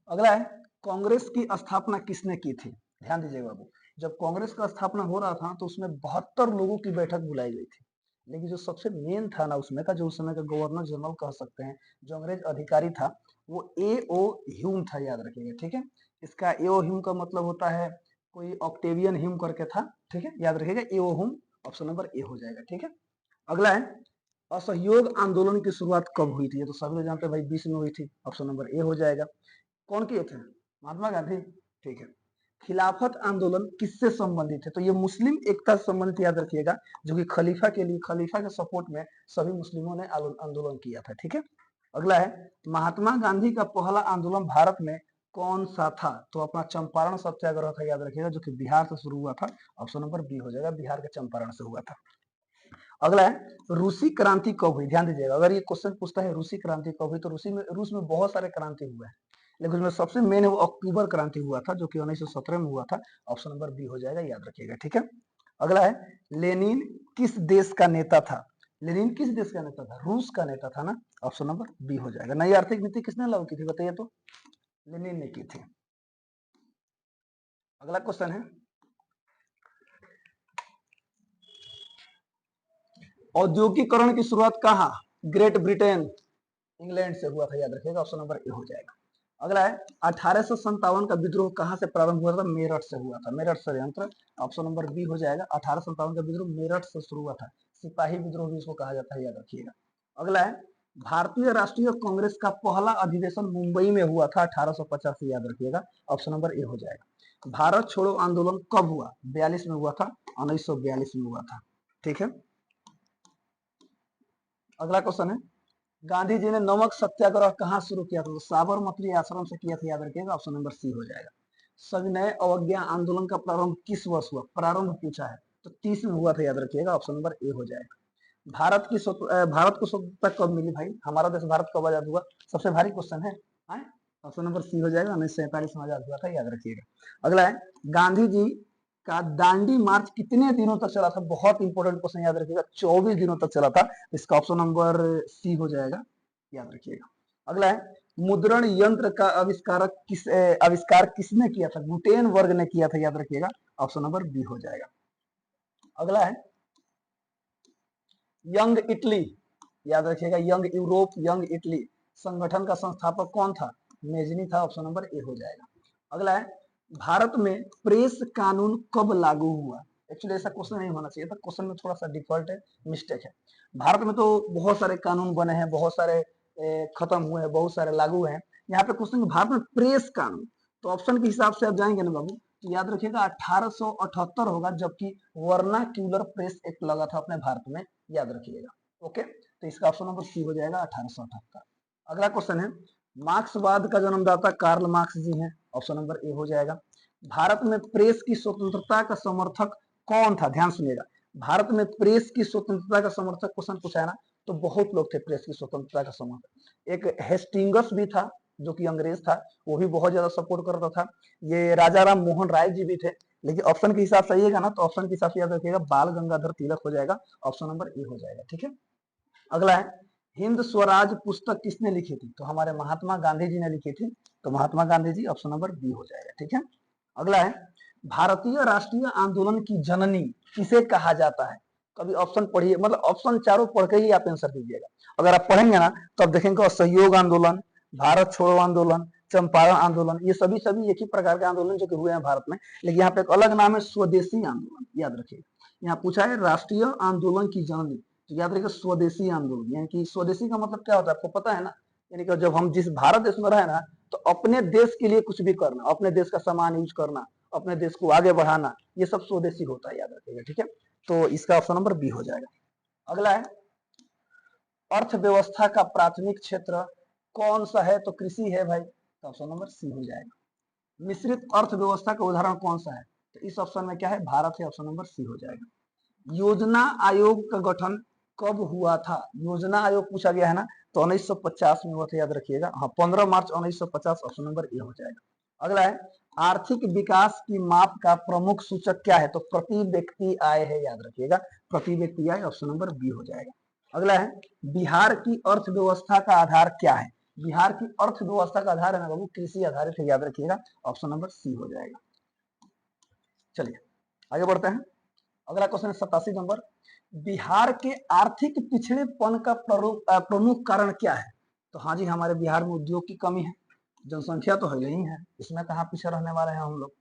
अगला है, कांग्रेस की स्थापना किसने की थी, ध्यान दीजिएगा बाबू, जब कांग्रेस का स्थापना हो रहा था तो उसमें 72 लोगों की बैठक बुलाई गई थी, लेकिन जो सबसे मेन था ना उसमें का, जो उस समय का गवर्नर जनरल कह सकते हैं, जो अंग्रेज अधिकारी था, वो ए ओ ह्यूम था, याद रखिएगा। ठीक है, इसका ए ओ ह्यूम का मतलब होता है कोई ऑक्टेवियन ह्यूम करके था। ठीक है, याद रखिएगा A O Hume, option number A हो जाएगा। ठीक है, अगला है, असहयोग आंदोलन की शुरुआत कब हुई थी, ये तो सभी लोग जानते हैं भाई 20 में हुई थी, ऑप्शन नंबर ए हो जाएगा। कौन किए थे, महात्मा गांधी। ठीक है, खिलाफत आंदोलन किससे संबंधित है, तो ये मुस्लिम एकता से संबंधित, याद रखिएगा, जो कि खलीफा के लिए, खलीफा के सपोर्ट में सभी मुस्लिमों ने आंदोलन किया था। ठीक है, अगला है, महात्मा गांधी का पहला आंदोलन भारत में कौन सा था, तो अपना चंपारण सत्याग्रह था, याद रखिएगा, जो कि बिहार से शुरू हुआ था, ऑप्शन नंबर बी हो जाएगा, बिहार के चंपारण से हुआ था। अगला है, रूसी क्रांति कब हुई, ध्यान दीजिएगा, अगर ये क्वेश्चन पूछता है रूसी क्रांति कब हुई, तो रूस में बहुत सारे क्रांति हुए हैं, लेकिन उसमें सबसे मेन वो अक्टूबर क्रांति हुआ था, जो कि 1917 में हुआ था, ऑप्शन नंबर बी हो जाएगा, याद रखिएगा। ठीक है, अगला है, लेनिन किस देश का नेता था, लेनिन किस देश का नेता था, रूस का नेता था ना, ऑप्शन नंबर बी हो जाएगा। नई आर्थिक नीति किसने लागू की थी, बताइए तो, लेनिन ने की थी। अगला क्वेश्चन है, औद्योगिकरण की शुरुआत कहाँ, ग्रेट ब्रिटेन, इंग्लैंड से हुआ था, याद रखिएगा, ऑप्शन नंबर ए हो जाएगा। अगला है, 1857 का विद्रोह कहाँ से प्रारंभ हुआ था, मेरठ से हुआ था, मेरठ षड्यंत्र, ऑप्शन नंबर बी हो जाएगा। 1857 का विद्रोह मेरठ से शुरू हुआ था, सिपाही विद्रोह भी इसको कहा जाता है, याद रखिएगा। अगला है, भारतीय राष्ट्रीय कांग्रेस का पहला अधिवेशन मुंबई में हुआ था 1850 से, याद रखिएगा, ऑप्शन नंबर ए हो जाएगा। भारत छोड़ो आंदोलन कब हुआ, 42 में हुआ था, 1942 में हुआ था। ठीक है, अगला क्वेश्चन है, गांधी जी ने नमक सत्याग्रह कहाँ शुरू किया था, तो साबरमती आश्रम से किया था, याद रखिएगा, ऑप्शन नंबर सी हो जाएगा। सविनय अवज्ञा आंदोलन का प्रारंभ किस वर्ष हुआ, प्रारंभ पूछा है, तो 30 में हुआ था, याद रखिएगा, ऑप्शन नंबर ए हो जाएगा। भारत को स्वतंत्रता कब मिली भाई, हमारा देश भारत कब आजाद हुआ, सबसे भारी क्वेश्चन है। ऑप्शन नंबर सी हो जाएगा, 1947 में आजाद हुआ था, याद रखिएगा। अगला है, गांधी जी का दांडी मार्च कितने दिनों तक चला था, बहुत इंपॉर्टेंट क्वेश्चन, याद रखिएगा, 24 दिनों तक चला था, इसका ऑप्शन नंबर सी हो जाएगा, याद रखिएगा। अगला है, मुद्रण यंत्र का आविष्कार किसने किया था, गुटेनबर्ग ने किया था, याद रखिएगा, ऑप्शन नंबर बी हो जाएगा। अगला है, यंग इटली, याद रखिएगा, यंग यूरोप, यंग इटली संगठन का संस्थापक कौन था, मेजनी था, ऑप्शन नंबर ए हो जाएगा। अगला है, भारत में प्रेस कानून कब लागू हुआ, एक्चुअली ऐसा क्वेश्चन नहीं होना चाहिए था, क्वेश्चन में थोड़ा सा डिफॉल्ट है, मिस्टेक है। भारत में तो बहुत सारे कानून बने हैं, बहुत सारे खत्म हुए हैं, बहुत सारे लागू हैं, यहाँ पे क्वेश्चन भारत में प्रेस कानून, तो ऑप्शन के हिसाब से आप जाएंगे ना बाबू, तो याद रखिएगा 1878 होगा, जबकि वर्नाक्यूलर प्रेस एक्ट लगा था अपने भारत में, याद रखिएगा। ओके, तो इसका ऑप्शन नंबर सी हो जाएगा, 1878। अगला क्वेश्चन है, मार्क्सवाद का जन्मदाता कार्ल मार्क्स जी हैं, ऑप्शन नंबर ए हो जाएगा। भारत में प्रेस की स्वतंत्रता का समर्थक कौन था, ध्यान सुनिएगा, भारत में प्रेस की स्वतंत्रता का समर्थक क्वेश्चन पूछा है ना, तो बहुत लोग थे प्रेस की स्वतंत्रता का समर्थक। एक हेस्टिंगस भी था, जो कि अंग्रेज था, वो भी बहुत ज्यादा सपोर्ट करता था। ये राजा राम मोहन राय जी भी थे, लेकिन ऑप्शन के हिसाब से आइएगा ना, तो ऑप्शन के हिसाब से याद रखिएगा, बाल गंगाधर तिलक हो जाएगा, ऑप्शन नंबर ए हो जाएगा, ठीक है। अगला है, हिंद स्वराज पुस्तक किसने लिखी थी, तो हमारे महात्मा गांधी जी ने लिखी थी, तो Mahatma Gandhi ji, option number B हो जाएगा, ठीक है। अगला है, भारतीय राष्ट्रीय आंदोलन की जननी किसे कहा जाता है, कभी ऑप्शन पढ़िए, मतलब ऑप्शन चारों पढ़ के ही आप आंसर दीजिएगा। अगर आप पढ़ेंगे ना, तो आप देखेंगे असहयोग आंदोलन, भारत छोड़ो आंदोलन, चंपारण आंदोलन, ये सभी एक ही प्रकार के आंदोलन जो कि हुए हैं भारत में, लेकिन यहाँ पे एक अलग नाम है, स्वदेशी आंदोलन, याद रखिएगा। यहाँ पूछा है राष्ट्रीय आंदोलन की जननी, तो याद रखिएगा स्वदेशी आंदोलन, यानी कि स्वदेशी का मतलब क्या होता है, आपको पता है ना, यानी कि जब हम जिस भारत देश में रहे ना, तो अपने देश के लिए कुछ भी करना, अपने देश का सामान यूज करना, अपने देश को आगे बढ़ाना, ये सब स्वदेशी होता है, याद रखिएगा, ठीक है। तो इसका ऑप्शन नंबर बी हो जाएगा। अगला है, अर्थव्यवस्था का प्राथमिक क्षेत्र कौन सा है, तो कृषि है भाई, तो ऑप्शन नंबर सी हो जाएगा। मिश्रित अर्थव्यवस्था का उदाहरण कौन सा है, तो इस ऑप्शन में क्या है, भारत है, ऑप्शन नंबर सी हो जाएगा। योजना आयोग का गठन कब हुआ था, योजना आयोग पूछा गया है ना, तो 1950 में हुआ था, याद रखिएगा, हाँ 15 मार्च 1950, ऑप्शन नंबर ए हो जाएगा। अगला है, आर्थिक विकास की माप का प्रमुख सूचक क्या है, तो प्रति व्यक्ति आय है, याद रखिएगा, प्रति व्यक्ति आय, ऑप्शन नंबर बी हो जाएगा। अगला है, बिहार की अर्थव्यवस्था का आधार क्या है, बिहार की अर्थव्यवस्था का आधार है ना बाबू, कृषि आधारित है, याद रखिएगा, ऑप्शन नंबर सी हो जाएगा। चलिए आगे बढ़ते हैं। अगला क्वेश्चन है 87 नंबर, बिहार के आर्थिक पिछड़ेपन का प्रमुख कारण क्या है, तो हाँ जी, हमारे बिहार में उद्योग की कमी है, जनसंख्या तो है ही है, इसमें कहाँ पीछे रहने वाले हैं हम लोग।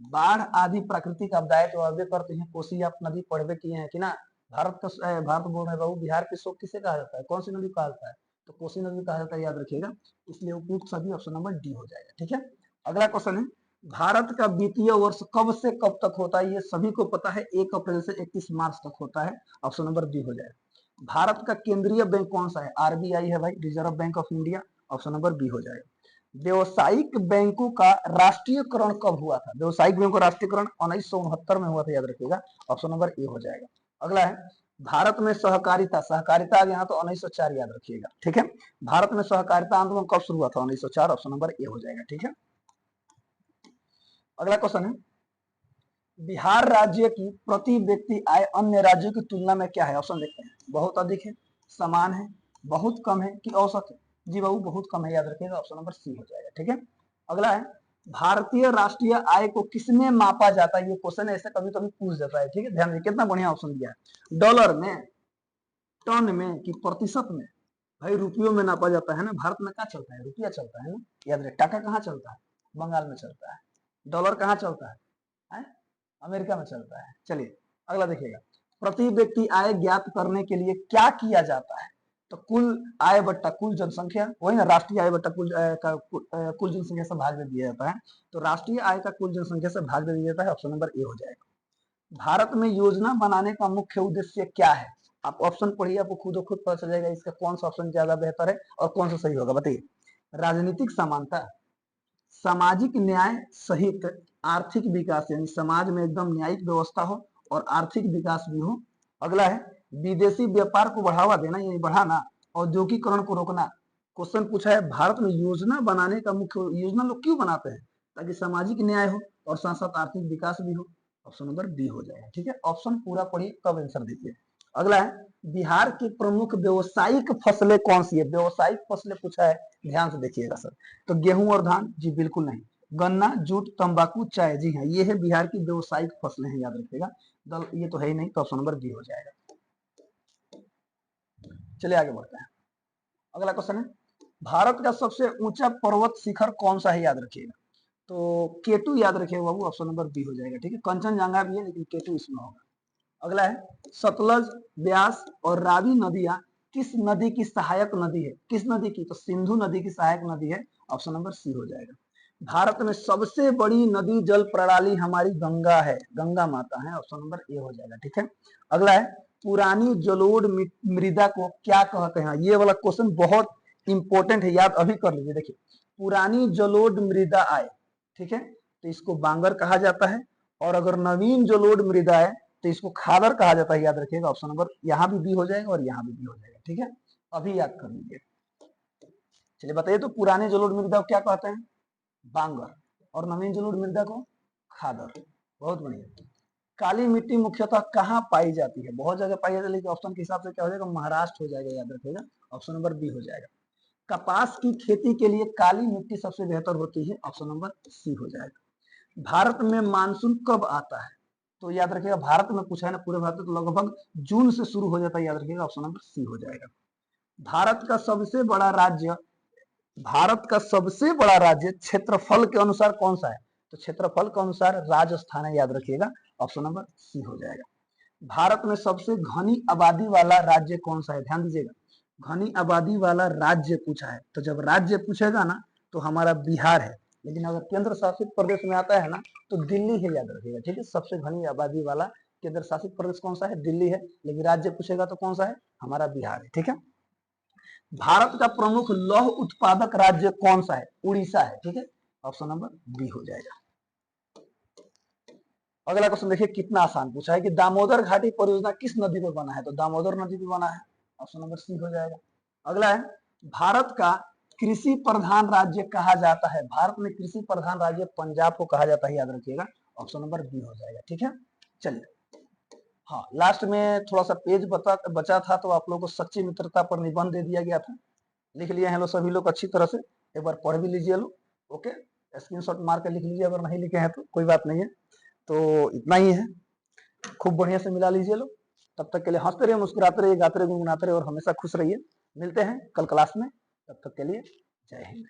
बाढ़ आदि प्राकृतिक आपदाएं तो आगे करते हैं, कोसी आप नदी पढ़वे किए हैं कि ना, भारत बोल रहे बाबू, बिहार के शोक किसे कहा जाता है, कौन सी नदी कहा जाता है, तो कोसी नदी कहा जाता है, याद रखिएगा, इसलिए उपयुक्त सभी ऑप्शन नंबर डी हो जाएगा, ठीक है। अगला क्वेश्चन है, भारत का वित्तीय वर्ष कब से कब तक होता है, ये सभी को पता है, 1 अप्रैल से 31 मार्च तक होता है, ऑप्शन नंबर बी हो जाएगा। भारत का केंद्रीय बैंक कौन सा है, आरबीआई है भाई, Reserve Bank of India, option number B हो जाएगा। व्यवसायिक बैंकों का राष्ट्रीयकरण कब हुआ था, व्यवसायिक बैंकों का राष्ट्रीयकरण 1969 में हुआ था, याद रखिएगा, ऑप्शन नंबर ए हो जाएगा। अगला है, भारत में सहकारिता, सहकारिता आ गया तो 1904, याद रखिएगा, ठीक है। भारत में सहकारिता आंदोलन कब शुरू हुआ था, 1904, ऑप्शन नंबर ए हो जाएगा, ठीक है। अगला क्वेश्चन है, बिहार राज्य की प्रति व्यक्ति आय अन्य राज्यों की तुलना में क्या है, ऑप्शन देखते हैं, बहुत अधिक है, समान है, बहुत कम है, कि औसत है, जी बाबू बहुत कम है, याद रखिएगा, ऑप्शन नंबर सी हो जाएगा, ठीक है। अगला है, भारतीय राष्ट्रीय आय को किसमें मापा जाता है, ये क्वेश्चन ऐसे कभी कभी पूछ जाता है, ठीक है, ध्यान दीजिए, कितना बढ़िया ऑप्शन दिया है, डॉलर में, टन में, कि प्रतिशत में, भाई रुपयों में नापा जाता है ना, भारत में क्या चलता है, रुपया चलता है ना, याद रखिए, टाका कहाँ चलता है, बंगाल में चलता है, डॉलर कहाँ चलता है? अमेरिका में चलता है। चलिए अगला देखिएगा, प्रति व्यक्ति आय ज्ञात करने के लिए क्या किया जाता है, तो कुल आय बट्टा कुल जनसंख्या, वही ना, राष्ट्रीय आय बट्टा कुल जनसंख्या से भाग दे दिया जाता है, तो राष्ट्रीय आय का कुल जनसंख्या से भाग दे दिया जाता है, ऑप्शन नंबर ए हो जाएगा। भारत में योजना बनाने का मुख्य उद्देश्य क्या है, आप ऑप्शन पढ़िए, आपको खुद पता चल जाएगा इसका कौन सा ऑप्शन ज्यादा बेहतर है और कौन सा सही होगा, बताइए। राजनीतिक समानता, सामाजिक न्याय सहित आर्थिक विकास, यानी समाज में एकदम न्यायिक व्यवस्था हो और आर्थिक विकास भी हो। अगला है विदेशी व्यापार को बढ़ावा देना यानी बढ़ाना, औद्योगिकरण को रोकना। क्वेश्चन पूछा है भारत में योजना बनाने का मुख्य, योजना लोग क्यों बनाते हैं? ताकि सामाजिक न्याय हो और साथ साथ आर्थिक विकास भी हो। ऑप्शन नंबर बी हो जाएगा। ठीक है, ऑप्शन पूरा पढ़िए तब आंसर दीजिए। अगला है बिहार की प्रमुख व्यवसायिक फसलें कौन सी है? व्यवसायिक फसलें पूछा है, ध्यान से देखिएगा सर। तो गेहूं और धान, जी बिल्कुल नहीं। गन्ना, जूट, तंबाकू, चाय, जी हाँ, ये है बिहार की व्यवसायिक फसलें हैं, याद रखिएगा। ये तो है ही नहीं, तो ऑप्शन नंबर बी हो जाएगा। चलिए आगे बढ़ते हैं। अगला क्वेश्चन है भारत का सबसे ऊंचा पर्वत शिखर कौन सा है? याद रखिएगा। तो केटू याद रखिएगा बाबू, ऑप्शन नंबर बी हो जाएगा। ठीक है, कंचनजंगा भी है लेकिन केटू इसमें होगा। अगला है सतलज, ब्यास और रावी नदियां किस नदी की सहायक नदी है? किस नदी की? तो सिंधु नदी की सहायक नदी है, ऑप्शन नंबर सी हो जाएगा। भारत में सबसे बड़ी नदी जल प्रणाली हमारी गंगा है, गंगा माता है, ऑप्शन नंबर ए हो जाएगा। ठीक है, अगला है पुरानी जलोढ़ मृदा को क्या कहते हैं? ये वाला क्वेश्चन बहुत इंपॉर्टेंट है, याद अभी कर लीजिए। देखिए पुरानी जलोढ़ मृदा आए, ठीक है, तो इसको बांगर कहा जाता है, और अगर नवीन जलोढ़ मृदा है तो इसको खादर कहा जाता है, याद रखिएगा। ऑप्शन नंबर यहाँ भी बी हो जाएगा और यहाँ भी बी हो जाएगा। ठीक है, अभी याद कर लीजिए। चलिए बताइए तो पुराने जलोढ़ मृदा को क्या कहते हैं? बांगर, और नवीन जलोढ़ मृदा को खादर। बहुत बढ़िया। काली मिट्टी मुख्यतः कहाँ पाई जाती है? बहुत जगह पाई जाती है, लेकिन ऑप्शन के हिसाब से क्या हो जाएगा? महाराष्ट्र हो जाएगा, याद रखिएगा। ऑप्शन नंबर बी हो जाएगा। कपास की खेती के लिए काली मिट्टी सबसे बेहतर होती है, ऑप्शन नंबर सी हो जाएगा। भारत में मानसून कब आता है? तो याद रखिएगा, भारत में पूछा है ना, पूरे भारत में तो लगभग जून से शुरू हो जाता है, याद रखिएगा। ऑप्शन नंबर सी हो जाएगा। भारत का सबसे बड़ा राज्य, भारत का सबसे बड़ा राज्य क्षेत्रफल के अनुसार कौन सा है? तो क्षेत्रफल के अनुसार राजस्थान है, याद रखिएगा। ऑप्शन नंबर सी हो जाएगा। भारत में सबसे घनी आबादी वाला राज्य कौन सा है? ध्यान दीजिएगा, घनी आबादी वाला राज्य पूछा है, तो जब राज्य पूछेगा ना तो हमारा बिहार है, लेकिन अगर केंद्र शासित प्रदेश में आता है ना तो दिल्ली है, याद रखिएगा। ठीक है, सबसे घनी आबादी वाला केंद्र शासित प्रदेश कौन सा है? दिल्ली है, लेकिन राज्य पूछेगा तो कौन सा है? हमारा बिहार है। ठीक है, भारत का प्रमुख लौह उत्पादक राज्य कौन सा है? उड़ीसा है। ठीक है, ऑप्शन नंबर बी हो जाएगा। अगला क्वेश्चन देखिए कितना आसान पूछा है कि दामोदर घाटी परियोजना किस नदी पर बना है? तो दामोदर नदी पर बना है, ऑप्शन नंबर सी हो जाएगा। अगला है भारत का कृषि प्रधान राज्य कहा जाता है? भारत में कृषि प्रधान राज्य पंजाब को कहा जाता है, याद रखिएगा। ऑप्शन नंबर बी हो जाएगा। ठीक है, चलिए हाँ, लास्ट में थोड़ा सा पेज बचा था, तो आप लोगों को सच्ची मित्रता पर निबंध दे दिया गया था, लिख लिए हैं लोग सभी लोग अच्छी तरह से, एक बार पढ़ भी लीजिए लो। ओके, स्क्रीनशॉट मार कर लिख लीजिए, अगर नहीं लिखे हैं तो कोई बात नहीं है। तो इतना ही है, खूब बढ़िया से मिला लीजिए लो। तब तक के लिए हंसते रहिए, मुस्कुराते रहिए, गाते रहिए, गुनगुनाते रहिए और हमेशा खुश रहिए। मिलते हैं कल क्लास में, तब तक के लिए जय हिंद।